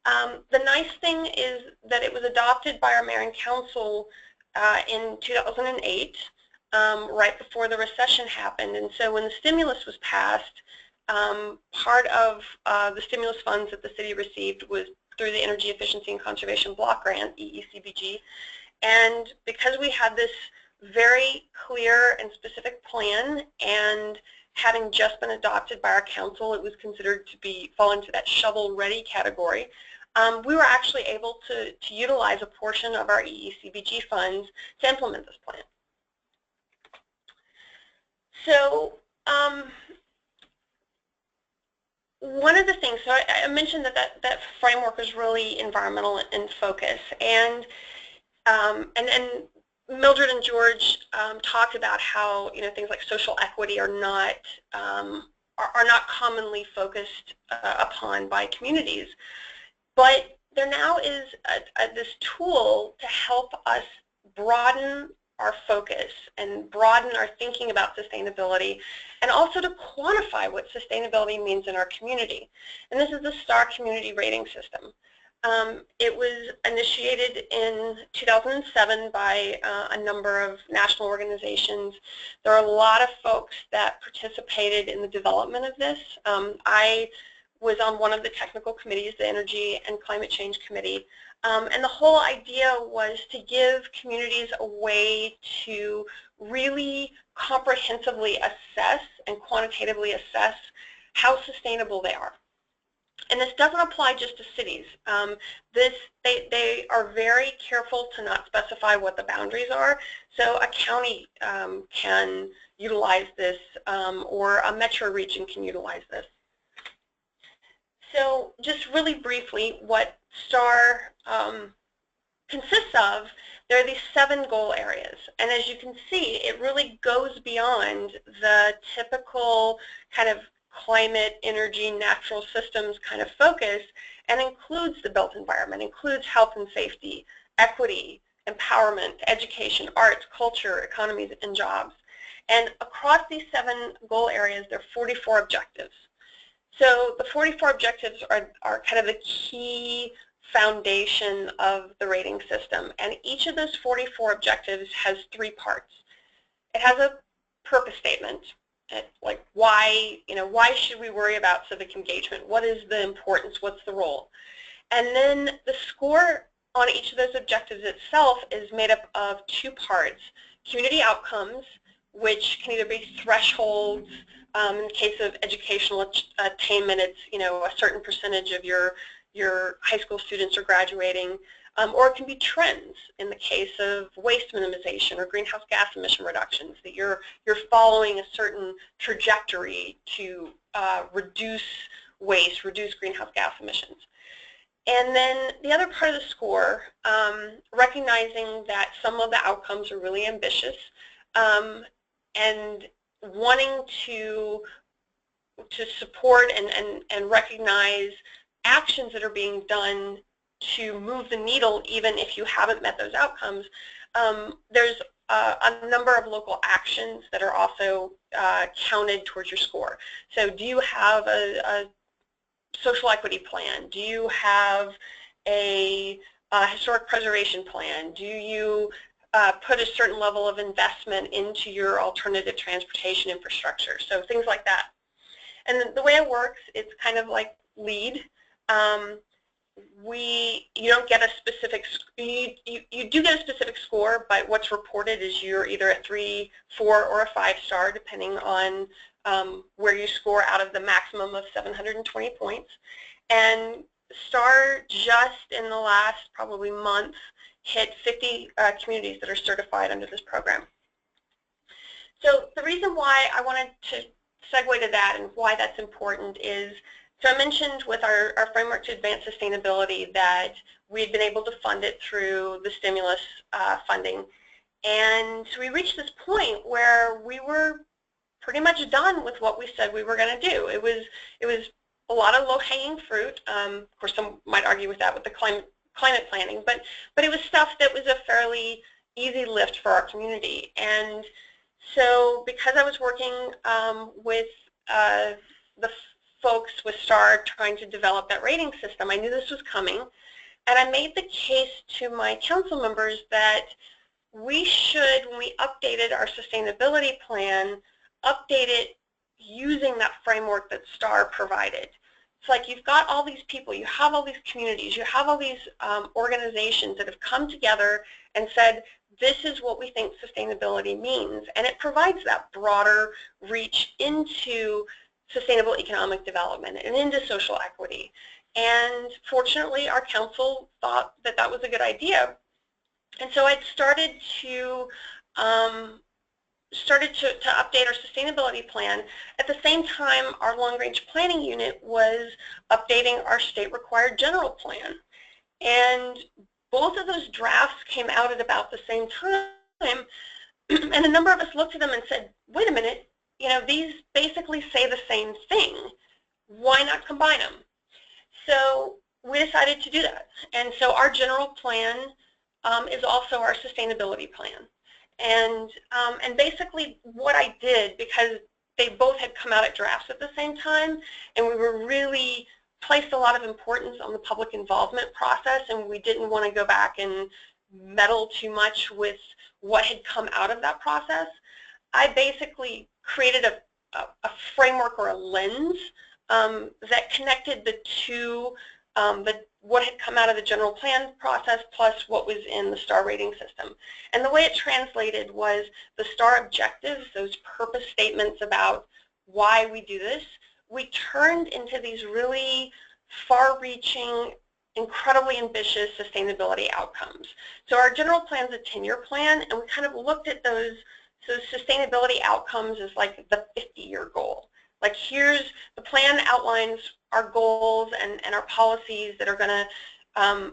The nice thing is that it was adopted by our mayor and council in 2008, right before the recession happened. And so when the stimulus was passed, part of the stimulus funds that the city received was through the Energy Efficiency and Conservation Block Grant, EECBG. And because we had this very clear and specific plan, and having just been adopted by our council, it was considered to fall into that shovel-ready category. We were actually able to utilize a portion of our EECBG funds to implement this plan. So one of the things, so I mentioned that framework was really environmental in focus, and Mildred and George talked about how things like social equity are not commonly focused upon by communities, but there now is this tool to help us broaden our focus and broaden our thinking about sustainability, and also to quantify what sustainability means in our community. And this is the STAR community rating system. It was initiated in 2007 by a number of national organizations. There are a lot of folks that participated in the development of this. I was on one of the technical committees, the Energy and Climate Change Committee, and the whole idea was to give communities a way to really comprehensively assess and quantitatively assess how sustainable they are. And this doesn't apply just to cities. They are very careful to not specify what the boundaries are. So a county can utilize this, or a metro region can utilize this. So just really briefly, what STAR consists of, there are these 7 goal areas. And as you can see, it really goes beyond the typical kind of climate, energy, natural systems kind of focus, and includes the built environment, includes health and safety, equity, empowerment, education, arts, culture, economies, and jobs. And across these 7 goal areas, there are 44 objectives. So the 44 objectives are kind of the key foundation of the rating system. And each of those 44 objectives has 3 parts. It has a purpose statement. Like why should we worry about civic engagement? What is the importance? What's the role? And then the score on each of those objectives itself is made up of 2 parts: community outcomes, which can either be thresholds. In the case of educational attainment, it's a certain percentage of your high school students are graduating, or it can be trends in the case of waste minimization or greenhouse gas emission reductions, that you're following a certain trajectory to reduce waste, reduce greenhouse gas emissions. And then the other part of the score, recognizing that some of the outcomes are really ambitious, and wanting to support and recognize actions that are being done to move the needle even if you haven't met those outcomes. There's a number of local actions that are also counted towards your score. So do you have a social equity plan? Do you have a historic preservation plan? Do you put a certain level of investment into your alternative transportation infrastructure? So things like that. And the way it works, it's kind of like LEAD. You don't get a specific, you do get a specific score, but what's reported is you're either a 3, 4, or a 5-star, depending on where you score out of the maximum of 720 points. And STAR just in the last probably month hit 50 communities that are certified under this program. So the reason why I wanted to segue to that and why that's important is, so I mentioned with our framework to advance sustainability that we had been able to fund it through the stimulus funding. And so we reached this point where we were pretty much done with what we said we were going to do. It was a lot of low-hanging fruit. Of course, some might argue with that with the climate planning, but it was stuff that was a fairly easy lift for our community. And so because I was working with the folks with STAR trying to develop that rating system, I knew this was coming, and I made the case to my council members that we should, when we updated our sustainability plan, update it using that framework that STAR provided. It's like you've got all these people, you have all these communities, you have all these organizations that have come together and said, this is what we think sustainability means, and it provides that broader reach into sustainable economic development and into social equity. And fortunately, our council thought that that was a good idea. And so I'd started to update our sustainability plan. At the same time, our long-range planning unit was updating our state-required general plan. And both of those drafts came out at about the same time, and a number of us looked at them and said, wait a minute, these basically say the same thing. Why not combine them? So we decided to do that. And so our general plan is also our sustainability plan. And basically what I did, because they both had come out at drafts at the same time, and we were really placed a lot of importance on the public involvement process, and we didn't want to go back and meddle too much with what had come out of that process, I basically created a framework or a lens that connected the two, what had come out of the general plan process plus what was in the STAR rating system. And the way it translated was the STAR objectives, those purpose statements about why we do this, we turned into these really far-reaching, incredibly ambitious sustainability outcomes. So our general plan is a 10-year plan, and we kind of looked at those sustainability outcomes as like the 50-year goal. Like here's, the plan outlines our goals and our policies that are going to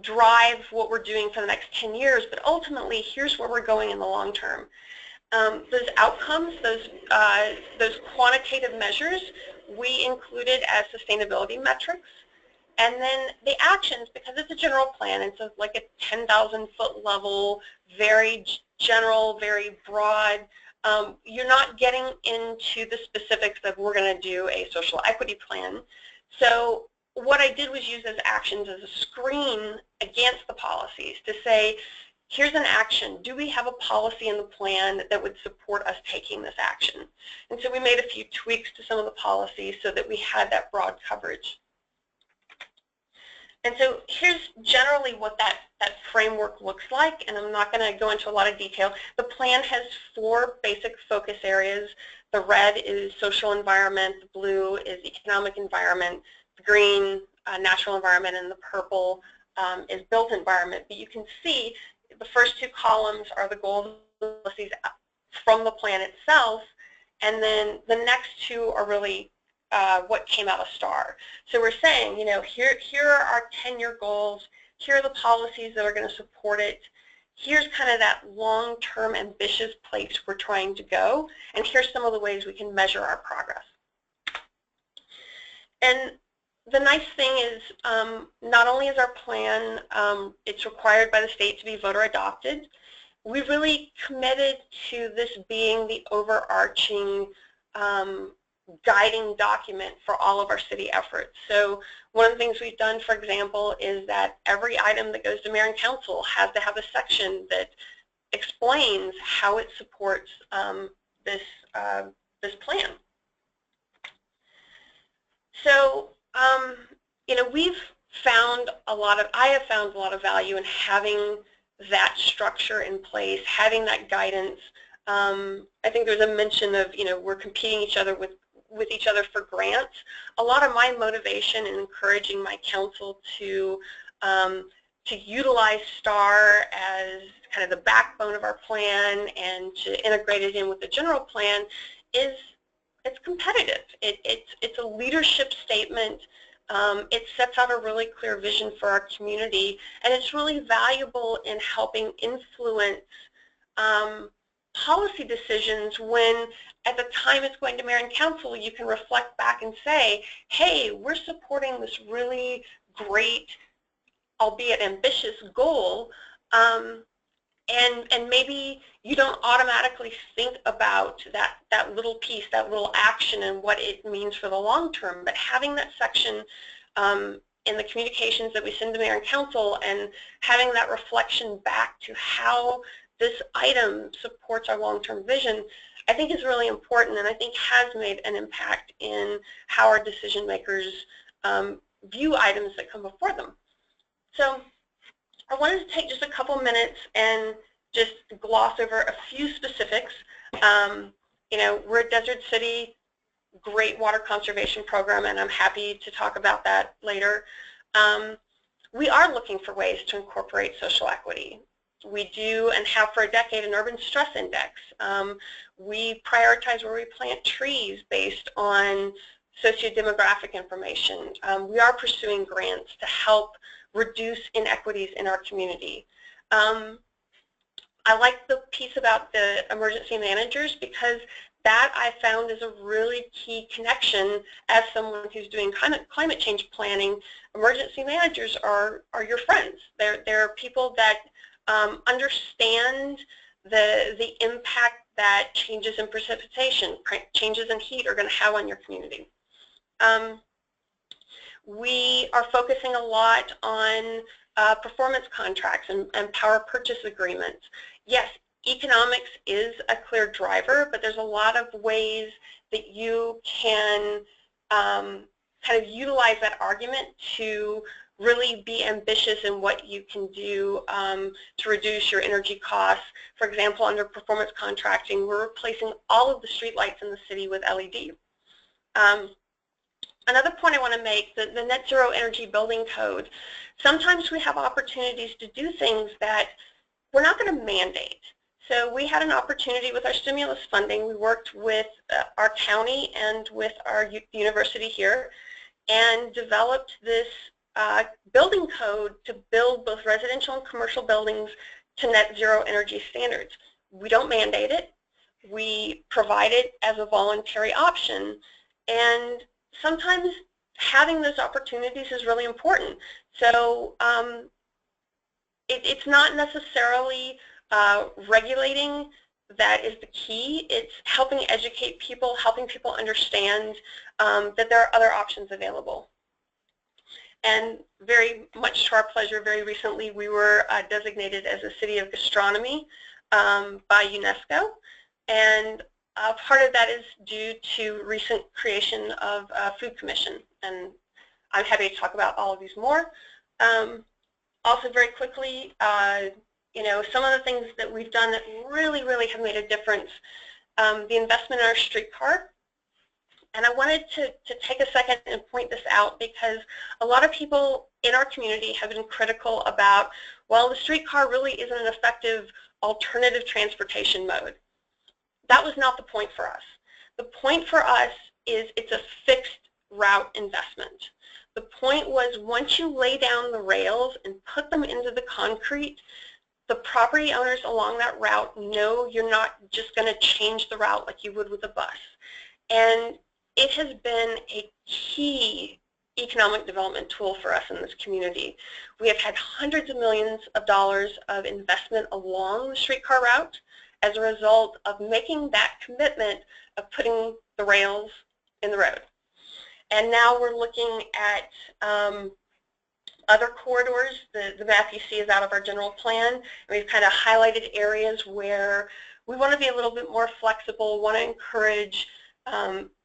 drive what we're doing for the next 10 years, but ultimately here's where we're going in the long term. Those outcomes, those quantitative measures, we included as sustainability metrics. And then the actions, because it's a general plan, and so it's like a 10,000-foot level, very general, very broad. You're not getting into the specifics of we're going to do a social equity plan. So what I did was use those actions as a screen against the policies to say, here's an action. Do we have a policy in the plan that would support us taking this action? And so we made a few tweaks to some of the policies so that we had that broad coverage. And so here's generally what that framework looks like, and I'm not going to go into a lot of detail. The plan has 4 basic focus areas. The red is social environment, the blue is economic environment, the green, natural environment, and the purple is built environment. But you can see the first 2 columns are the goals and policies from the plan itself, and then the next 2 are really what came out of STAR. So we're saying, you know, here are our 10-year goals, here are the policies that are going to support it, here's kind of that long-term ambitious place we're trying to go, and here's some of the ways we can measure our progress. And the nice thing is, not only is our plan, it's required by the state to be voter adopted, we really committed to this being the overarching guiding document for all of our city efforts. So one of the things we've done, for example, is that every item that goes to mayor and council has to have a section that explains how it supports this plan. So you know, I have found a lot of value in having that structure in place, having that guidance. I think there's a mention of, you know, we're competing with each other for grants. A lot of my motivation in encouraging my council to utilize STAR as kind of the backbone of our plan and to integrate it in with the general plan is it's competitive. It's a leadership statement. It sets out a really clear vision for our community, and it's really valuable in helping influence policy decisions when at the time it's going to mayor and council, you can reflect back and say, hey, we're supporting this really great, albeit ambitious goal, and maybe you don't automatically think about that little piece, that little action and what it means for the long term, but having that section in the communications that we send to mayor and council and having that reflection back to how this item supports our long-term vision, I think is really important, and I think has made an impact in how our decision makers view items that come before them. So I wanted to take just a couple minutes and just gloss over a few specifics. You know, we're a desert city, great water conservation program, and I'm happy to talk about that later. We are looking for ways to incorporate social equity. We do and have for a decade an urban stress index. We prioritize where we plant trees based on socio-demographic information. We are pursuing grants to help reduce inequities in our community. I like the piece about the emergency managers because that I found is a really key connection as someone who's doing climate change planning. Emergency managers are your friends. They're people that understand the impact that changes in precipitation, changes in heat are going to have on your community. We are focusing a lot on performance contracts and power purchase agreements. Yes, economics is a clear driver, but there's a lot of ways that you can kind of utilize that argument to really be ambitious in what you can do to reduce your energy costs. For example, under performance contracting, we're replacing all of the streetlights in the city with LED. Another point I want to make, the net zero energy building code, sometimes we have opportunities to do things that we're not going to mandate. So we had an opportunity with our stimulus funding. We worked with our county and with our university here and developed this building code to build both residential and commercial buildings to net zero energy standards. We don't mandate it. We provide it as a voluntary option, and sometimes having those opportunities is really important. So it's not necessarily regulating that is the key. It's helping educate people, helping people understand that there are other options available. And very much to our pleasure, very recently we were designated as a city of gastronomy by UNESCO, and part of that is due to recent creation of a food commission, and I'm happy to talk about all of these more. Also very quickly, you know, some of the things that we've done that really, really have made a difference, the investment in our streetcar. And I wanted to take a second and point this out because a lot of people in our community have been critical about, well, the streetcar really isn't an effective alternative transportation mode. That was not the point for us. The point for us is it's a fixed route investment. The point was once you lay down the rails and put them into the concrete, the property owners along that route know you're not just going to change the route like you would with a bus. And it has been a key economic development tool for us in this community. We have had hundreds of millions of dollars of investment along the streetcar route as a result of making that commitment of putting the rails in the road. And now we're looking at other corridors. The map you see is out of our general plan. And we've kind of highlighted areas where we want to be a little bit more flexible, want to encourage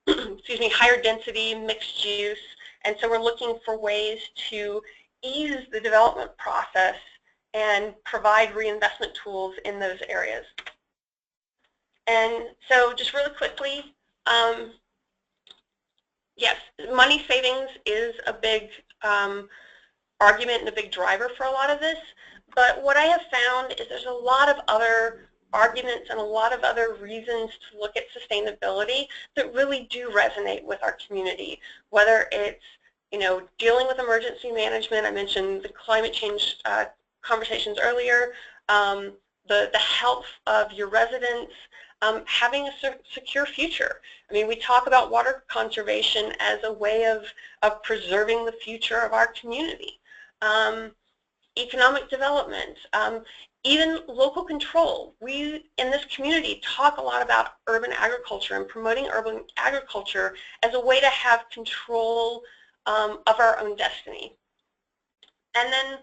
excuse me, higher density, mixed use, and so we're looking for ways to ease the development process and provide reinvestment tools in those areas. And so just really quickly, yes, money savings is a big argument and a big driver for a lot of this, but what I have found is there's a lot of other arguments and a lot of other reasons to look at sustainability that really do resonate with our community, whether it's, you know, dealing with emergency management. I mentioned the climate change conversations earlier, the health of your residents, having a secure future. I mean, we talk about water conservation as a way of preserving the future of our community. Economic development, even local control. We in this community talk a lot about urban agriculture and promoting urban agriculture as a way to have control of our own destiny. And then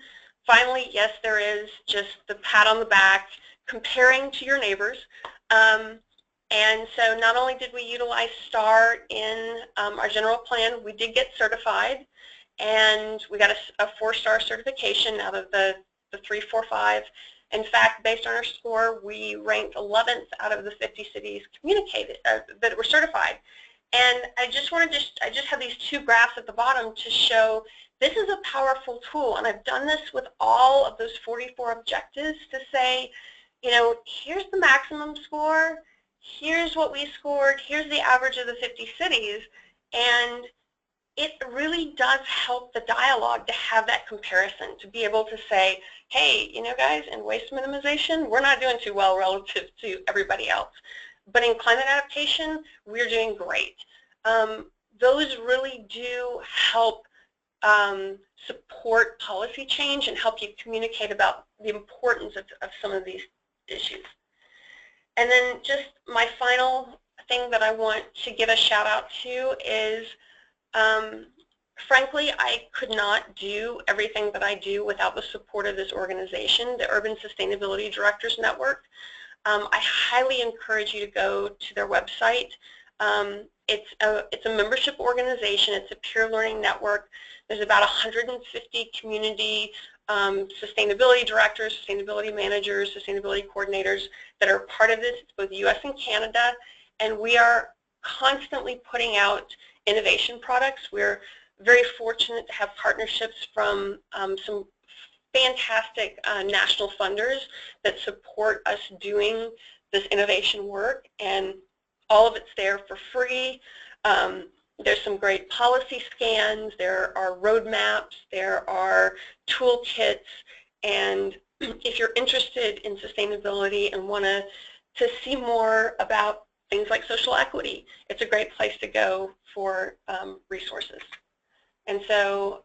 finally, yes, there is just the pat on the back, comparing to your neighbors. And so not only did we utilize STAR in our general plan, we did get certified, and we got a 4-star certification out of the 3, 4, 5. In fact, based on our score, we ranked 11th out of the 50 cities communicated that were certified. And I just have these 2 graphs at the bottom to show this is a powerful tool, and I've done this with all of those 44 objectives to say, you know, here's the maximum score, here's what we scored, here's the average of the 50 cities, and it really does help the dialogue to have that comparison, to be able to say, hey, you know, guys, in waste minimization, we're not doing too well relative to everybody else. But in climate adaptation, we're doing great. Those really do help support policy change and help you communicate about the importance of some of these issues. And then just my final thing that I want to give a shout out to is, frankly, I could not do everything that I do without the support of this organization, the Urban Sustainability Directors Network. I highly encourage you to go to their website. It's a membership organization. It's a peer learning network. There's about 150 community sustainability directors, sustainability managers, sustainability coordinators that are part of this. It's both US and Canada, and we are constantly putting out innovation products. We're very fortunate to have partnerships from some fantastic national funders that support us doing this innovation work, and all of it's there for free. There's some great policy scans, there are roadmaps, there are toolkits, and if you're interested in sustainability and want to see more about things like social equity, it's a great place to go for resources. And so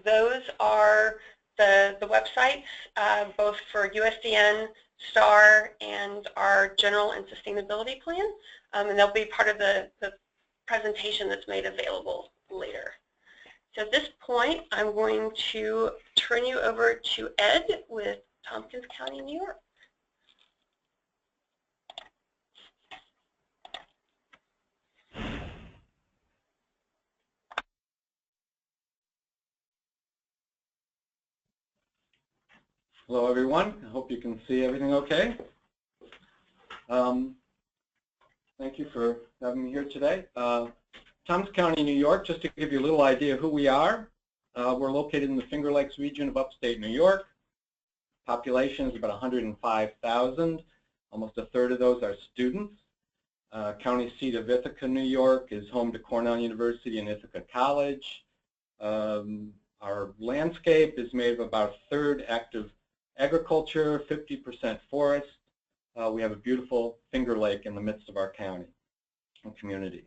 those are the websites, both for USDN, STAR, and our general and sustainability plan, and they'll be part of the presentation that's made available later. So at this point, I'm going to turn you over to Ed with Tompkins County, New York. Hello, everyone. I hope you can see everything okay. Thank you for having me here today. Tompkins County, New York, just to give you a little idea of who we are. We're located in the Finger Lakes region of upstate New York. Population is about 105,000. Almost a third of those are students. County seat of Ithaca, New York is home to Cornell University and Ithaca College. Our landscape is made of about a third active agriculture, 50% forest. We have a beautiful Finger Lake in the midst of our county and community.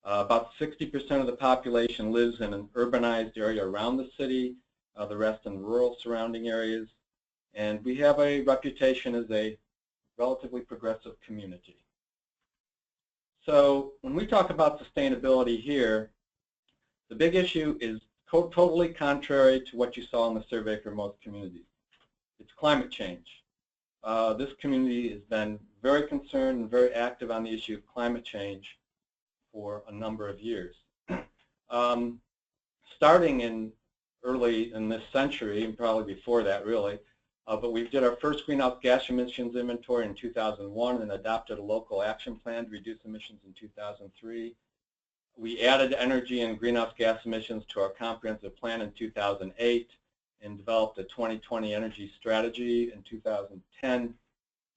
About 60% of the population lives in an urbanized area around the city, the rest in rural surrounding areas. And we have a reputation as a relatively progressive community. So when we talk about sustainability here, the big issue is totally contrary to what you saw in the survey for most communities. It's climate change. This community has been very concerned and very active on the issue of climate change for a number of years. Starting in early in this century, and probably before that really, but we did our first greenhouse gas emissions inventory in 2001 and adopted a local action plan to reduce emissions in 2003. We added energy and greenhouse gas emissions to our comprehensive plan in 2008 and developed a 2020 energy strategy in 2010.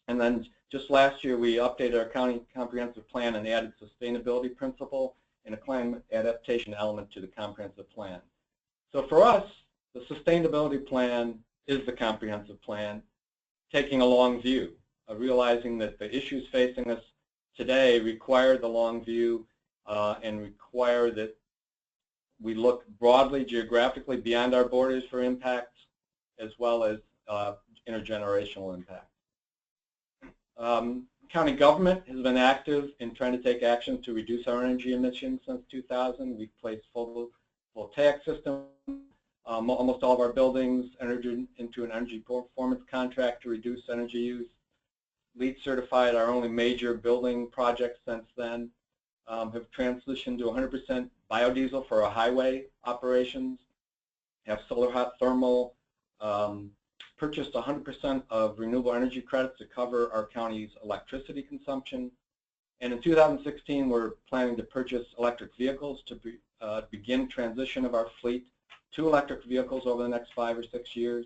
And then just last year we updated our county comprehensive plan and added sustainability principle and a climate adaptation element to the comprehensive plan. So for us, the sustainability plan is the comprehensive plan, taking a long view, realizing that the issues facing us today require the long view and require that we look broadly, geographically beyond our borders for impacts, as well as intergenerational impacts. County government has been active in trying to take action to reduce our energy emissions since 2000. We've placed photovoltaic system. Almost all of our buildings entered into an energy performance contract to reduce energy use. LEED certified our only major building project since then. Have transitioned to 100% biodiesel for our highway operations. Have solar hot thermal. Purchased 100% of renewable energy credits to cover our county's electricity consumption. And in 2016, we're planning to purchase electric vehicles to begin transition of our fleet to electric vehicles over the next 5 or 6 years,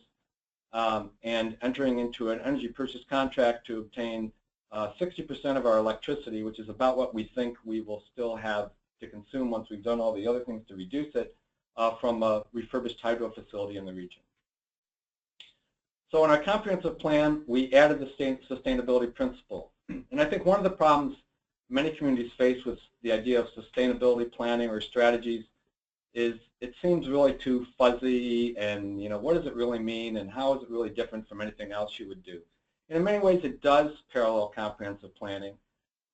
and entering into an energy purchase contract to obtain 60% of our electricity, which is about what we think we will still have to consume once we've done all the other things to reduce it, from a refurbished hydro facility in the region. So in our comprehensive plan, we added the sustainability principle. And I think one of the problems many communities face with the idea of sustainability planning or strategies is it seems really too fuzzy, and what does it really mean, and how is it really different from anything else you would do? And in many ways it does parallel comprehensive planning,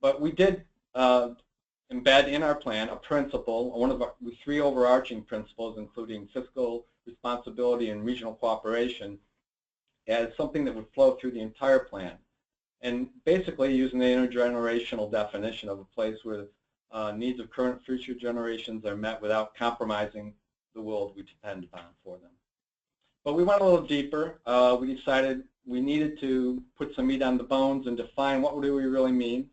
but we did embed in our plan a principle, one of our 3 overarching principles, including fiscal responsibility and regional cooperation, as something that would flow through the entire plan. And basically using the intergenerational definition of a place where needs of current and future generations are met without compromising the world we depend upon for them. But we went a little deeper. We decided we needed to put some meat on the bones and define what do we really mean.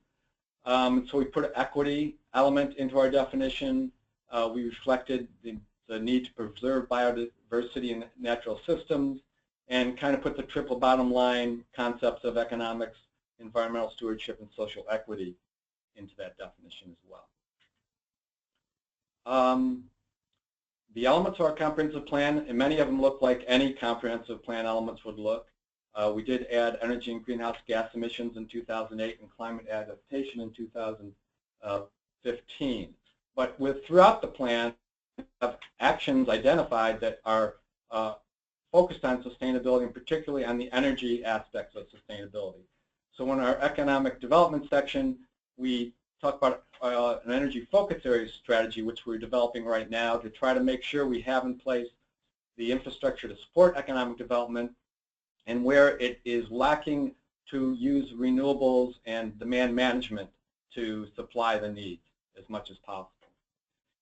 So we put an equity element into our definition. We reflected the need to preserve biodiversity and natural systems, and kind of put the triple bottom line concepts of economics, environmental stewardship, and social equity into that definition as well. The elements of our comprehensive plan, and many of them look like any comprehensive plan elements would look. We did add energy and greenhouse gas emissions in 2008 and climate adaptation in 2015. But throughout the plan, we have actions identified that are focused on sustainability, and particularly on the energy aspects of sustainability. So in our economic development section, we talk about an energy focus area strategy, which we're developing right now to try to make sure we have in place the infrastructure to support economic development, and where it is lacking, to use renewables and demand management to supply the needs as much as possible.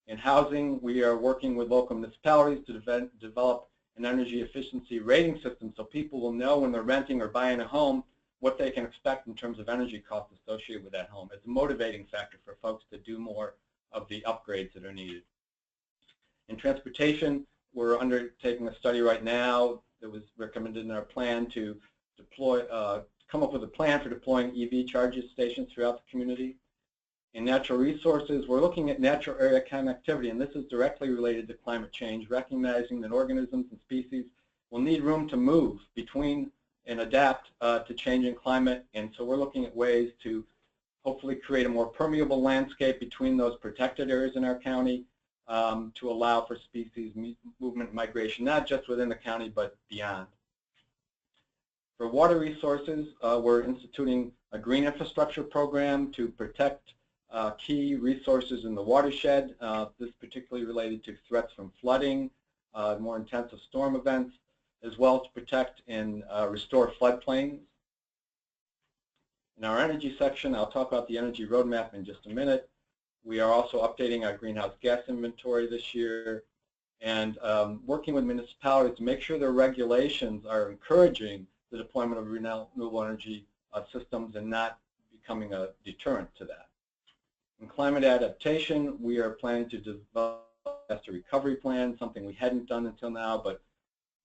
In housing, we are working with local municipalities to develop an energy efficiency rating system so people will know when they're renting or buying a home what they can expect in terms of energy costs associated with that home. It's a motivating factor for folks to do more of the upgrades that are needed. In transportation, we're undertaking a study right now that was recommended in our plan to deploy, come up with a plan for deploying EV charging stations throughout the community. In natural resources, we're looking at natural area connectivity, and this is directly related to climate change, recognizing that organisms and species will need room to move between and adapt to changing climate. And so we're looking at ways to hopefully create a more permeable landscape between those protected areas in our county to allow for species movement and migration, not just within the county, but beyond. For water resources, we're instituting a green infrastructure program to protect key resources in the watershed. This is particularly related to threats from flooding, more intensive storm events, as well as to protect and restore floodplains. In our energy section, I'll talk about the energy roadmap in just a minute. We are also updating our greenhouse gas inventory this year and working with municipalities to make sure their regulations are encouraging the deployment of renewable energy systems and not becoming a deterrent to that. In climate adaptation, we are planning to develop a disaster recovery plan, something we hadn't done until now, but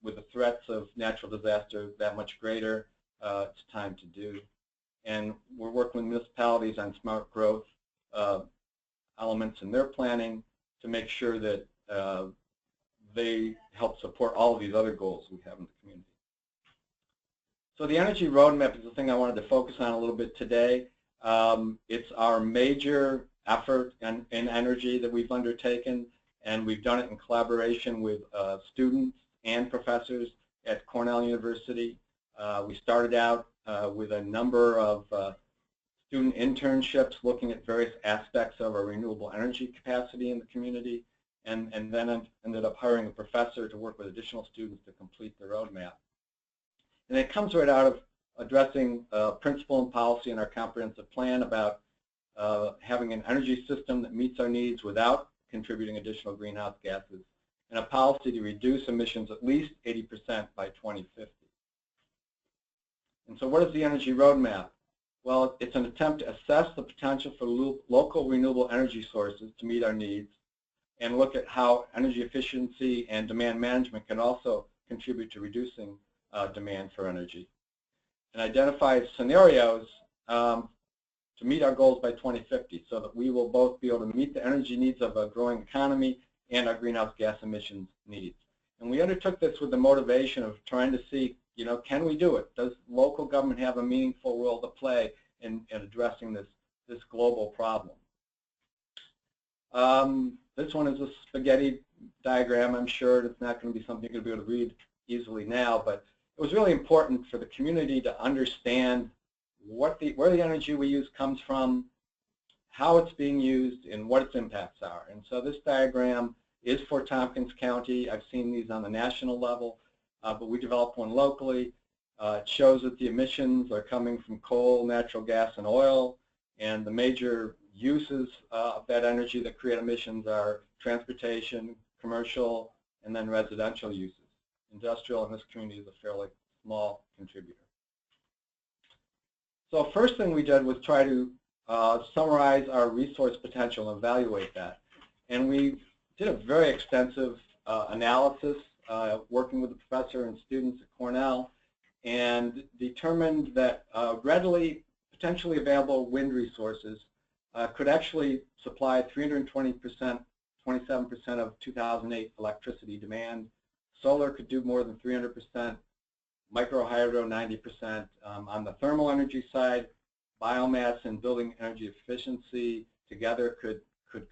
with the threats of natural disaster that much greater, it's time to do. And we're working with municipalities on smart growth elements in their planning to make sure that they help support all of these other goals we have in the community. So the energy roadmap is the thing I wanted to focus on a little bit today. It's our major effort in energy that we've undertaken, and we've done it in collaboration with students and professors at Cornell University. We started out with a number of student internships looking at various aspects of our renewable energy capacity in the community, and then ended up hiring a professor to work with additional students to complete the roadmap. And it comes right out of addressing principle and policy in our comprehensive plan about having an energy system that meets our needs without contributing additional greenhouse gases, and a policy to reduce emissions at least 80% by 2050. And so what is the energy roadmap? Well, it's an attempt to assess the potential for local renewable energy sources to meet our needs and look at how energy efficiency and demand management can also contribute to reducing demand for energy, and identify scenarios to meet our goals by 2050 so that we will both be able to meet the energy needs of a growing economy and our greenhouse gas emissions needs. And we undertook this with the motivation of trying to see, you know, can we do it? Does local government have a meaningful role to play in addressing this global problem? This one is a spaghetti diagram. I'm sure it's not going to be something you're going to be able to read easily now, but it was really important for the community to understand where the energy we use comes from, how it's being used, and what its impacts are. And so this diagram is for Tompkins County. I've seen these on the national level, but we developed one locally. It shows that the emissions are coming from coal, natural gas, and oil, and the major uses of that energy that create emissions are transportation, commercial, and then residential uses. Industrial in this community is a fairly small contributor. So first thing we did was try to summarize our resource potential and evaluate that. And we did a very extensive analysis working with the professor and students at Cornell, and determined that readily, potentially available wind resources could actually supply 327% of 2008 electricity demand. Solar could do more than 300%, microhydro 90%. On the thermal energy side, biomass and building energy efficiency together could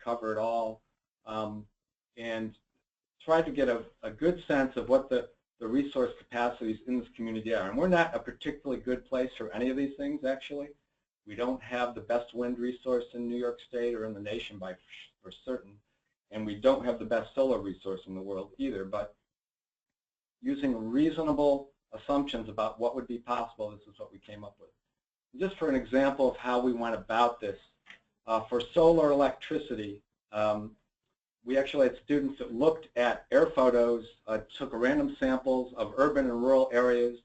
cover it all, and try to get a good sense of what the resource capacities in this community are. And we're not a particularly good place for any of these things, actually. We don't have the best wind resource in New York State or in the nation for certain, and we don't have the best solar resource in the world either, but using reasonable assumptions about what would be possible, this is what we came up with. Just for an example of how we went about this, for solar electricity, we actually had students that looked at air photos, took random samples of urban and rural areas,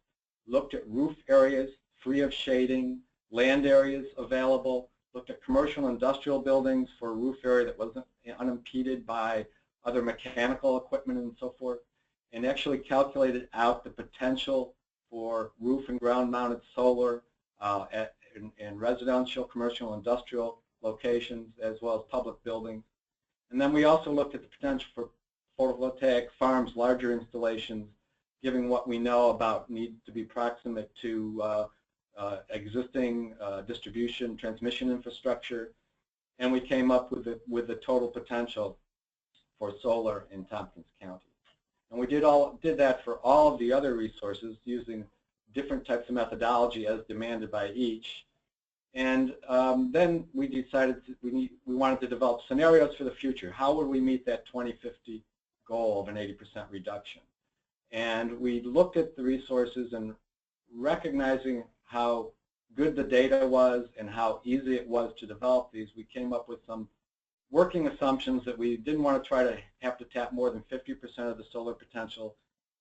looked at roof areas free of shading, land areas available, looked at commercial industrial buildings for a roof area that wasn't unimpeded by other mechanical equipment and so forth, and actually calculated out the potential for roof and ground mounted solar in residential, commercial, industrial locations, as well as public buildings. And then we also looked at the potential for photovoltaic farms, larger installations, given what we know about need to be proximate to existing distribution, transmission infrastructure, and we came up with the total potential for solar in Tompkins County. And we did that for all of the other resources using different types of methodology as demanded by each. And then we decided we wanted to develop scenarios for the future. How would we meet that 2050 goal of an 80% reduction? And we looked at the resources, and recognizing how good the data was and how easy it was to develop these, we came up with some working assumptions that we didn't want to try to have to tap more than 50% of the solar potential,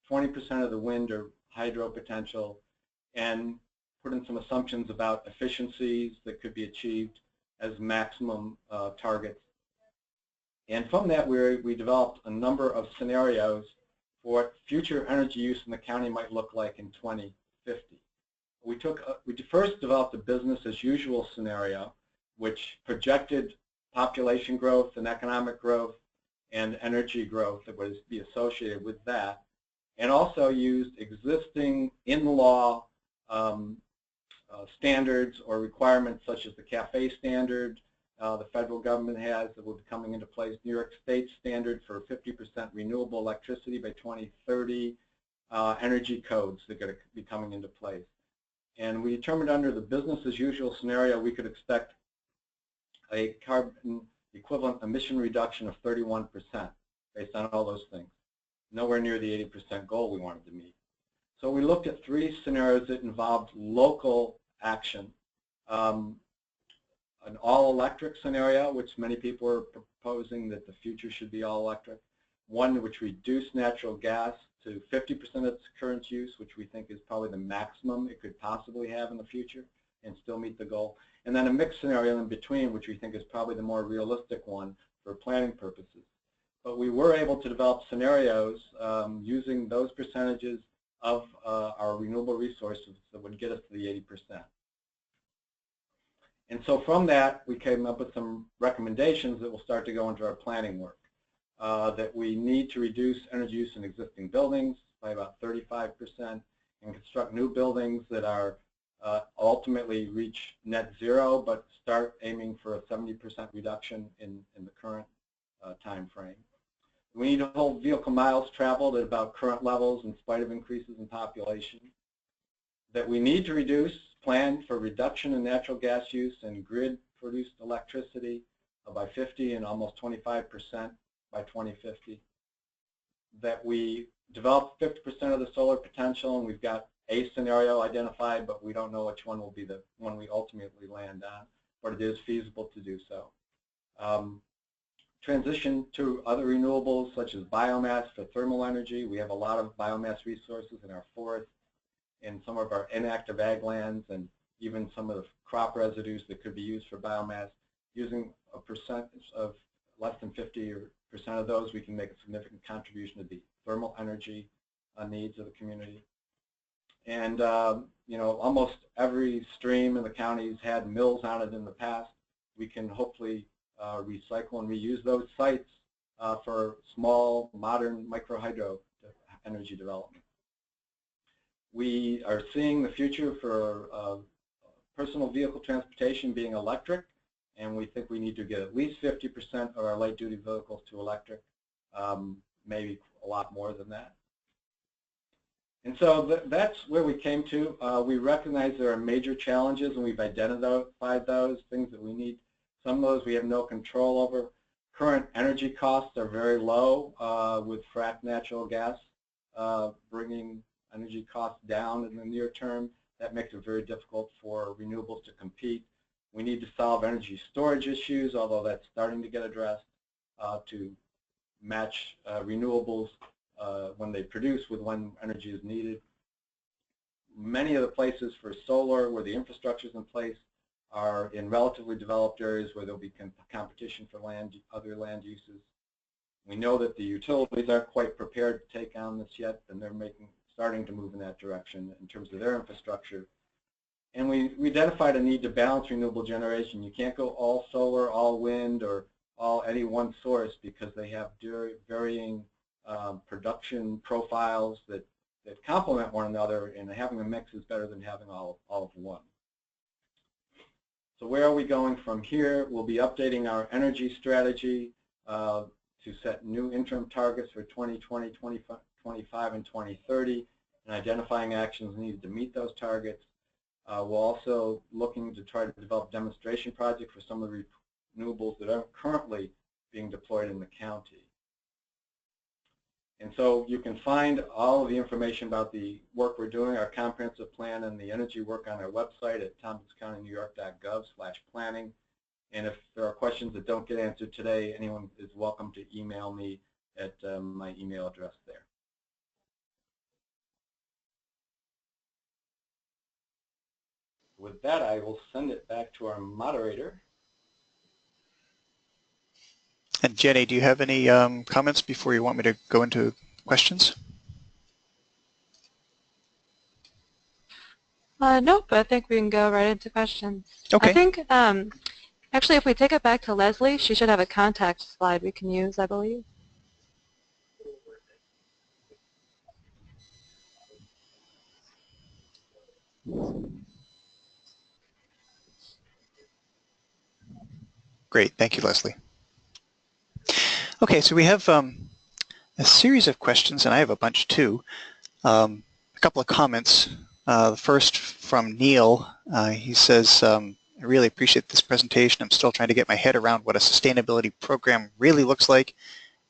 20% of the wind or hydro potential, and put in some assumptions about efficiencies that could be achieved as maximum targets. And from that, we developed a number of scenarios for what future energy use in the county might look like in 2050. We first developed a business as usual scenario, which projected population growth and economic growth and energy growth that would be associated with that, and also used existing in-law standards or requirements such as the CAFE standard the federal government has that will be coming into place, New York State standard for 50% renewable electricity by 2030, energy codes that are going to be coming into place. And we determined under the business as usual scenario we could expect a carbon equivalent emission reduction of 31% based on all those things. Nowhere near the 80% goal we wanted to meet. So we looked at 3 scenarios that involved local action. An all-electric scenario, which many people are proposing that the future should be all-electric. One which reduced natural gas to 50% of its current use, which we think is probably the maximum it could possibly have in the future and still meet the goal. And then a mixed scenario in between, which we think is probably the more realistic one for planning purposes. But we were able to develop scenarios using those percentages of our renewable resources that would get us to the 80%. And so from that, we came up with some recommendations that will start to go into our planning work. That we need to reduce energy use in existing buildings by about 35% and construct new buildings that are ultimately reach net zero, but start aiming for a 70% reduction in the current time frame. We need to hold vehicle miles traveled at about current levels in spite of increases in population. That we need to plan for reduction in natural gas use and grid-produced electricity by 50 and almost 25% by 2050. That we develop 50% of the solar potential, and we've got a scenario identified, but we don't know which one will be the one we ultimately land on, but it is feasible to do so. Transition to other renewables such as biomass for thermal energy. We have a lot of biomass resources in our forests, in some of our inactive ag lands, and even some of the crop residues that could be used for biomass. Using a percentage of less than 50% of those, we can make a significant contribution to the thermal energy needs of the community. And you know, almost every stream in the county has had mills on it in the past. We can hopefully recycle and reuse those sites for small, modern micro-hydro energy development. We are seeing the future for personal vehicle transportation being electric, and we think we need to get at least 50% of our light-duty vehicles to electric, maybe a lot more than that. And so that's where we came to. We recognize there are major challenges, and we've identified those, things that we need. Some of those we have no control over. Current energy costs are very low with fracked natural gas bringing energy costs down in the near term. That makes it very difficult for renewables to compete. We need to solve energy storage issues, although that's starting to get addressed, to match renewables when they produce with when energy is needed. Many of the places for solar where the infrastructure is in place are in relatively developed areas where there'll be competition for other land uses. We know that the utilities aren't quite prepared to take on this yet, and they're starting to move in that direction in terms of their infrastructure. And we identified a need to balance renewable generation. You can't go all solar, all wind, or all any one source because they have varying production profiles that complement one another, and having a mix is better than having all of one. So where are we going from here? We'll be updating our energy strategy to set new interim targets for 2020, 2025, and 2030, and identifying actions needed to meet those targets. We're also looking to try to develop demonstration projects for some of the renewables that aren't currently being deployed in the county. And so you can find all of the information about the work we're doing, our comprehensive plan, and the energy work on our website at tompkinscountynewyork.gov/planning. And if there are questions that don't get answered today, anyone is welcome to email me at my email address there. With that, I will send it back to our moderator. And Jenny, do you have any comments before you want me to go into questions? Nope, I think we can go right into questions. Okay. I think, actually, if we take it back to Leslie, she should have a contact slide we can use, I believe. Great, thank you, Leslie. Okay, so we have a series of questions, and I have a bunch too. A couple of comments. The first from Neil. He says, I really appreciate this presentation. I'm still trying to get my head around what a sustainability program really looks like,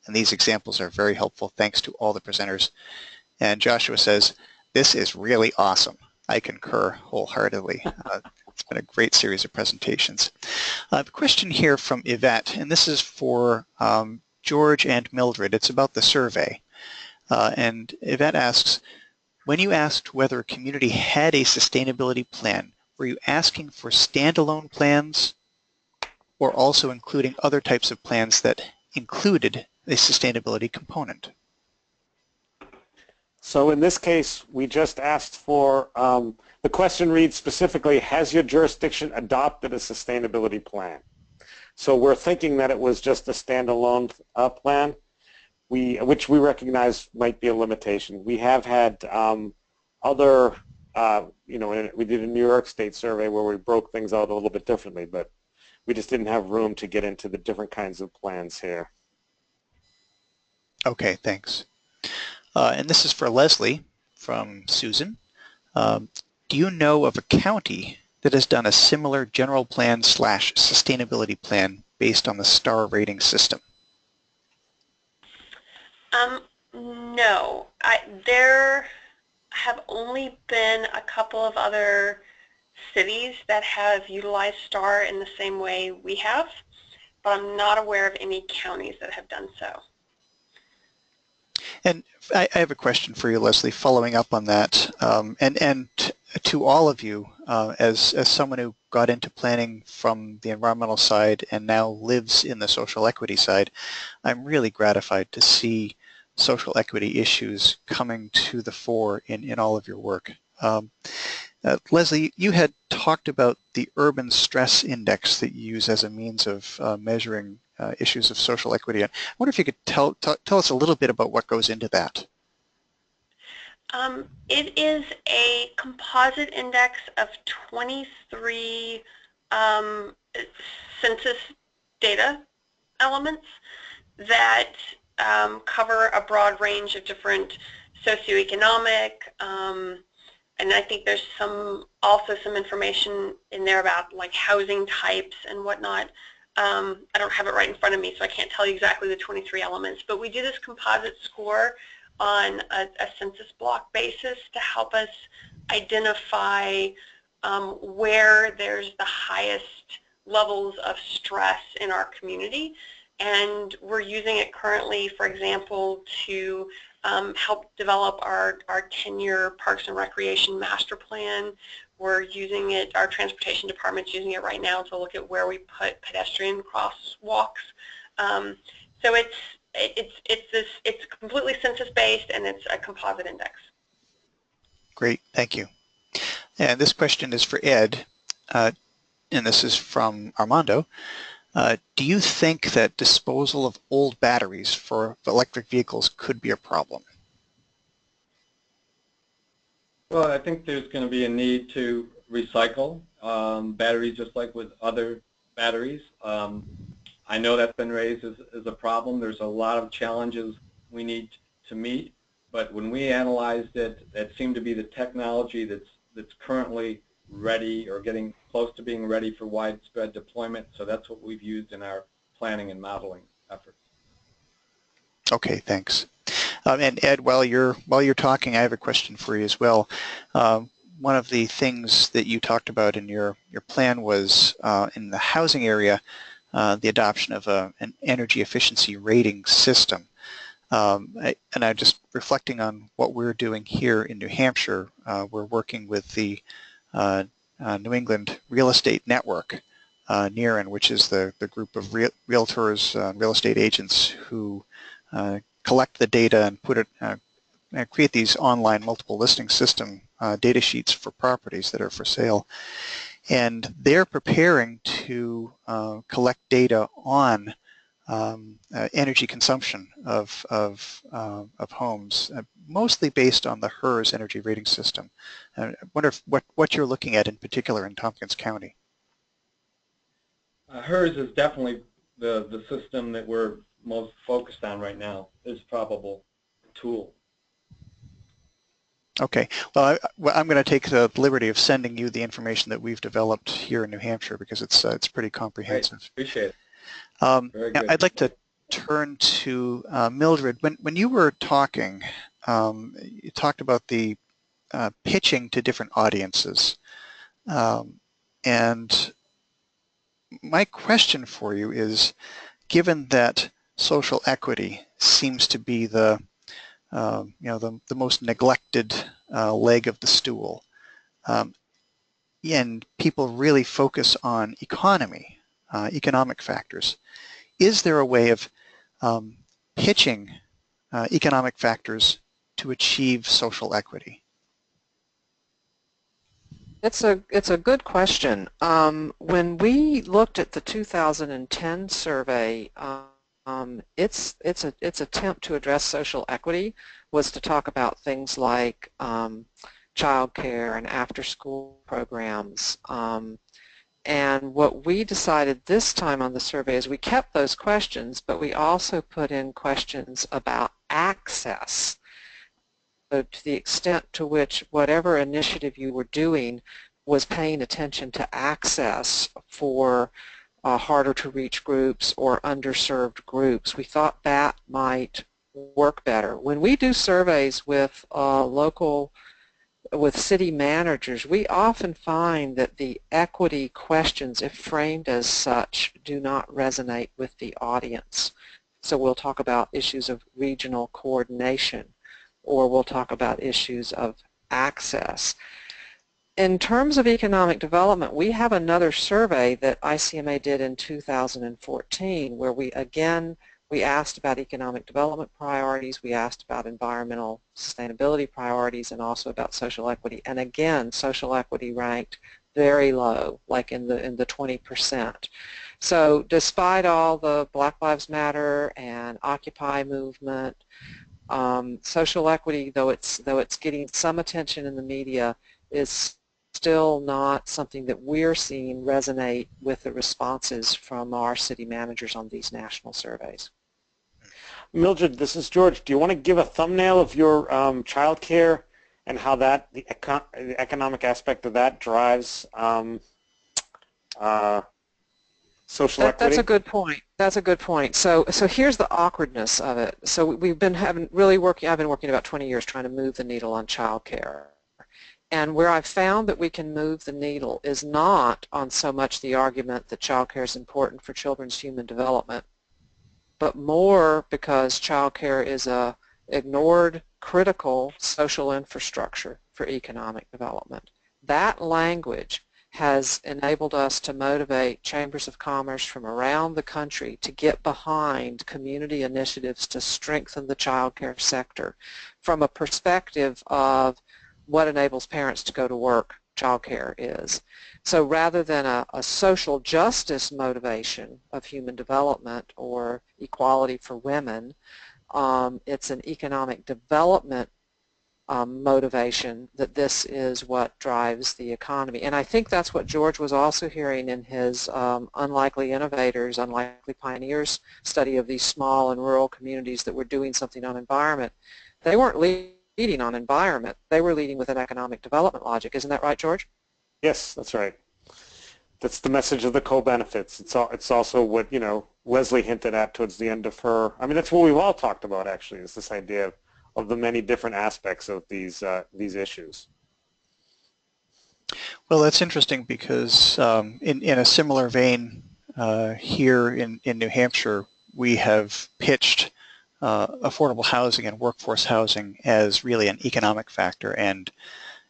and these examples are very helpful. Thanks to all the presenters. And Joshua says, this is really awesome. I concur wholeheartedly. It's been a great series of presentations. A question here from Yvette, and this is for George and Mildred. It's about the survey. And Yvette asks, when you asked whether a community had a sustainability plan, were you asking for standalone plans or also including other types of plans that included a sustainability component? So in this case, we just asked for, the question reads specifically, has your jurisdiction adopted a sustainability plan? So we're thinking that it was just a standalone plan, which we recognize might be a limitation. We have had other, we did a New York State survey where we broke things out a little bit differently, but we just didn't have room to get into the different kinds of plans here. Okay, thanks. And this is for Leslie from Susan. Do you know of a county that has done a similar general plan / sustainability plan based on the star rating system? No. There have only been a couple of other cities that have utilized STAR in the same way we have, but I'm not aware of any counties that have done so. And I have a question for you, Leslie, following up on that, and to all of you, as someone who got into planning from the environmental side and now lives in the social equity side, I'm really gratified to see social equity issues coming to the fore in all of your work. Leslie, you had talked about the urban stress index that you use as a means of measuring issues of social equity. I wonder if you could tell us a little bit about what goes into that. It is a composite index of 23 census data elements that cover a broad range of different socioeconomic, and I think there's also some information in there about like housing types and whatnot. I don't have it right in front of me, so I can't tell you exactly the 23 elements, but we do this composite score on a census block basis to help us identify where there's the highest levels of stress in our community. and we're using it currently, for example, to help develop our 10-year Parks and Recreation Master Plan. We're using it, our transportation department's using it right now to look at where we put pedestrian crosswalks. So it's completely census-based, and it's a composite index. Great, thank you. And this question is for Ed, and this is from Armando. Do you think that disposal of old batteries for electric vehicles could be a problem? Well, I think there's going to be a need to recycle batteries just like with other batteries. I know that's been raised as a problem. There's a lot of challenges we need to meet, but when we analyzed it, that seemed to be the technology that's currently ready or getting close to being ready for widespread deployment. So that's what we've used in our planning and modeling efforts. Okay, thanks. And Ed, while you're talking, I have a question for you as well. One of the things that you talked about in your plan was in the housing area, the adoption of an energy efficiency rating system. And I'm just reflecting on what we're doing here in New Hampshire. We're working with the New England Real Estate Network, NERN, which is the group of realtors, real estate agents who collect the data and put it, create these online multiple listing system data sheets for properties that are for sale. And they're preparing to collect data on energy consumption of homes, mostly based on the HERS energy rating system. I wonder what you're looking at in particular in Tompkins County. HERS is definitely the system that we're most focused on right now, is probable tool. Okay, well, I'm going to take the liberty of sending you the information that we've developed here in New Hampshire because it's pretty comprehensive. Great. Appreciate it. Very good. I'd like to turn to Mildred. When you were talking, you talked about the pitching to different audiences, and my question for you is, given that social equity seems to be the most neglected leg of the stool, and people really focus on economic factors, is there a way of pitching economic factors to achieve social equity? It's a good question. When we looked at the 2010 survey, its attempt to address social equity was to talk about things like child care and after-school programs. And what we decided this time on the survey is we kept those questions, but we also put in questions about access. So to the extent to which whatever initiative you were doing was paying attention to access for harder to reach groups or underserved groups, we thought that might work better. When we do surveys with city managers, we often find that the equity questions, if framed as such, do not resonate with the audience. So we'll talk about issues of regional coordination, or we'll talk about issues of access. In terms of economic development, we have another survey that ICMA did in 2014 where we asked about economic development priorities, we asked about environmental sustainability priorities, and also about social equity. And again, social equity ranked very low, like in the 20%. So despite all the Black Lives Matter and Occupy movement, social equity, though it's getting some attention in the media, is still not something that we're seeing resonate with the responses from our city managers on these national surveys. Mildred, this is George. Do you want to give a thumbnail of your child care and how the economic aspect of that drives social equity? That's a good point. That's a good point. So here's the awkwardness of it. So I've been working about 20 years trying to move the needle on child care. And where I've found that we can move the needle is not on so much the argument that child care is important for children's human development, but more because childcare is a ignored critical social infrastructure for economic development. That language has enabled us to motivate chambers of commerce from around the country to get behind community initiatives to strengthen the childcare sector from a perspective of what enables parents to go to work. Childcare is. So rather than a social justice motivation of human development or equality for women, it's an economic development motivation that this is what drives the economy. And I think that's what George was also hearing in his Unlikely Innovators, Unlikely Pioneers study of these small and rural communities that were doing something on environment. They weren't leading on environment. They were leading with an economic development logic. Isn't that right, George? Yes, that's right. That's the message of the co-benefits. It's also what, you know, Leslie hinted at towards the end of her. I mean, that's what we've all talked about, actually, is this idea of the many different aspects of these issues. Well, that's interesting because in a similar vein here in New Hampshire, we have pitched affordable housing and workforce housing as really an economic factor, and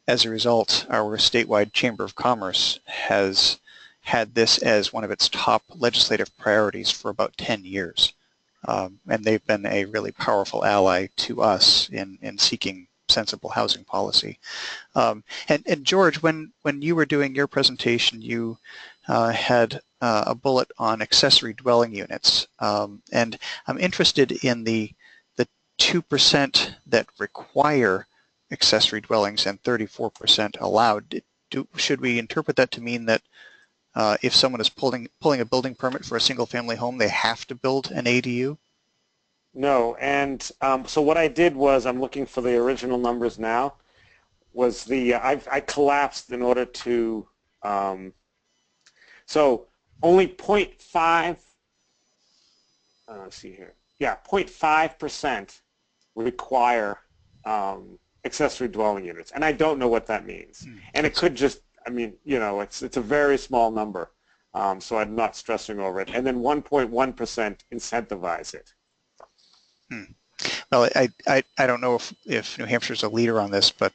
as a result, our statewide Chamber of Commerce has had this as one of its top legislative priorities for about 10 years. And they've been a really powerful ally to us in seeking sensible housing policy. And George, when you were doing your presentation, you had a bullet on accessory dwelling units. And I'm interested in the 2% that require accessory dwellings and 34% allowed. Should we interpret that to mean that if someone is pulling a building permit for a single-family home, they have to build an ADU? No, and so what I did was, I'm looking for the original numbers now, was I collapsed in order to, so only 0.5, let's see here, yeah, 0.5% require accessory dwelling units, and I don't know what that means. And it could just, I mean, you know, it's a very small number, so I'm not stressing over it. And then 1.1% incentivize it. Well, I don't know if New Hampshire's a leader on this, but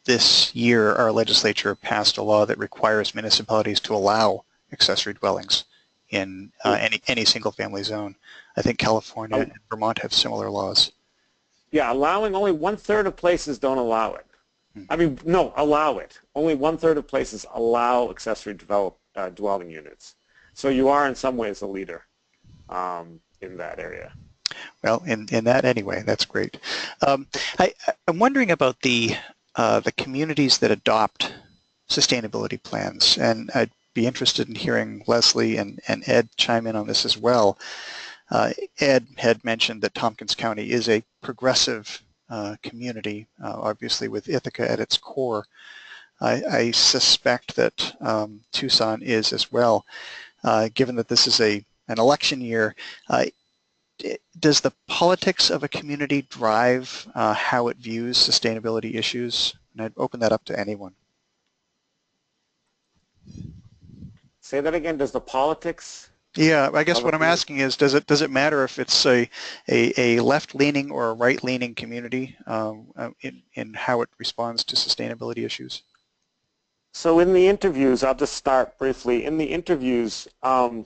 this year our legislature passed a law that requires municipalities to allow accessory dwellings in any single-family zone. I think California and Vermont have similar laws. Yeah, allowing, only 1/3 of places don't allow it. I mean, no, allow it. Only 1/3 of places allow accessory dwelling units. So you are in some ways a leader in that area. Well, in that anyway, that's great. I'm wondering about the communities that adopt sustainability plans, and I'd be interested in hearing Leslie and Ed chime in on this as well. Ed had mentioned that Tompkins County is a progressive community, obviously with Ithaca at its core. I suspect that Tucson is as well. Given that this is an election year, does the politics of a community drive how it views sustainability issues? And I'd open that up to anyone. Say that again, does the politics? Yeah, I guess what I'm asking is, does it matter if it's a left-leaning or a right-leaning community in how it responds to sustainability issues? So in the interviews, I'll just start briefly. In the interviews, what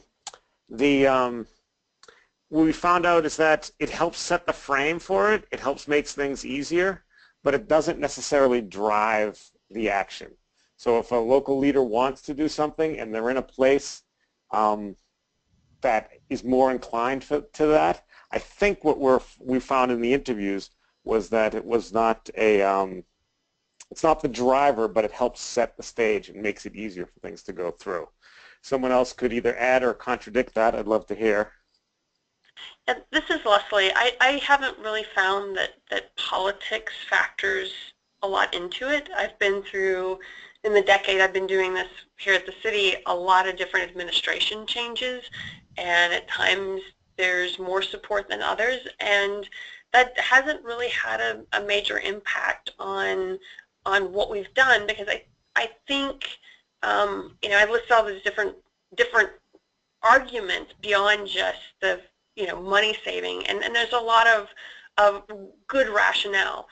we found out is that it helps set the frame for it. It helps make things easier, but it doesn't necessarily drive the action. So if a local leader wants to do something and they're in a place that is more inclined to that, I think what we found in the interviews was that it was not it's not the driver, but it helps set the stage and makes it easier for things to go through. Someone else could either add or contradict that. I'd love to hear. This is Leslie. I haven't really found that politics factors a lot into it. I've been through, in the decade I've been doing this here at the city, a lot of different administration changes, and at times there's more support than others, and that hasn't really had a major impact on what we've done, because I think you know, I've listed all these different arguments beyond just the money saving, and there's a lot of good rationale.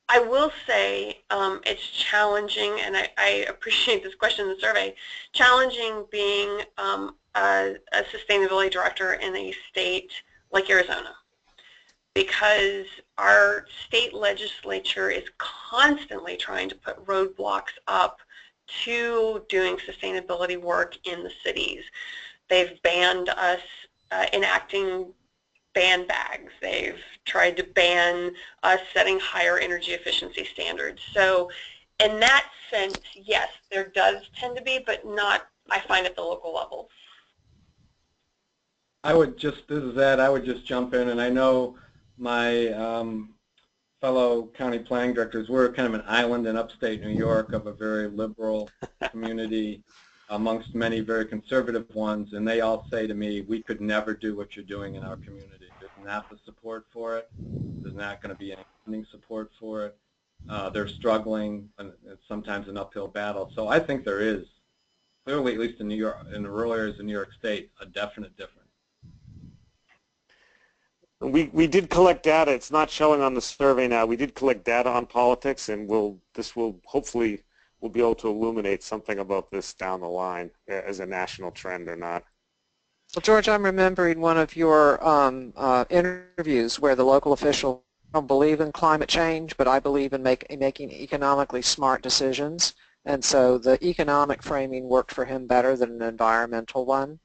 I will say it's challenging, and I appreciate this question in the survey, challenging being a sustainability director in a state like Arizona, because our state legislature is constantly trying to put roadblocks up to doing sustainability work in the cities. They've banned us enacting ban bags. They've tried to ban us setting higher energy efficiency standards. So in that sense, yes, there does tend to be, but not, I find, at the local level. This is Ed, I would just jump in, and I know my fellow county planning directors, we're kind of an island in upstate New York of a very liberal community amongst many very conservative ones, and they all say to me, we could never do what you're doing in our community. There's not the support for it. There's not going to be any funding support for it. They're struggling, and it's sometimes an uphill battle. So I think there is, clearly, at least in New York, in the rural areas of New York State, a definite difference. We did collect data. It's not showing on the survey now. We did collect data on politics, and this will hopefully we'll be able to illuminate something about this down the line as a national trend or not. Well, George, I'm remembering one of your interviews where the local official don't believe in climate change, but I believe in making economically smart decisions, and so the economic framing worked for him better than an environmental one.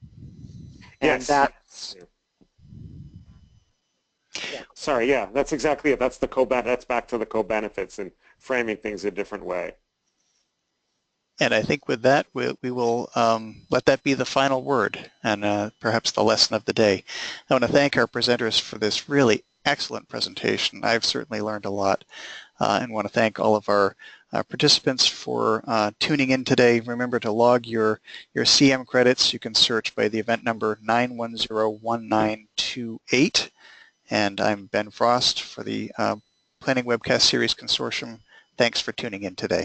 And yes. that's Sorry, yeah, that's exactly it. That's that's back to the co-benefits and framing things a different way. And I think with that, we will let that be the final word and perhaps the lesson of the day. I want to thank our presenters for this really excellent presentation. I've certainly learned a lot, and want to thank all of our participants for tuning in today. Remember to log your CM credits. You can search by the event number 9101928. And I'm Ben Frost for the Planning Webcast Series Consortium. Thanks for tuning in today.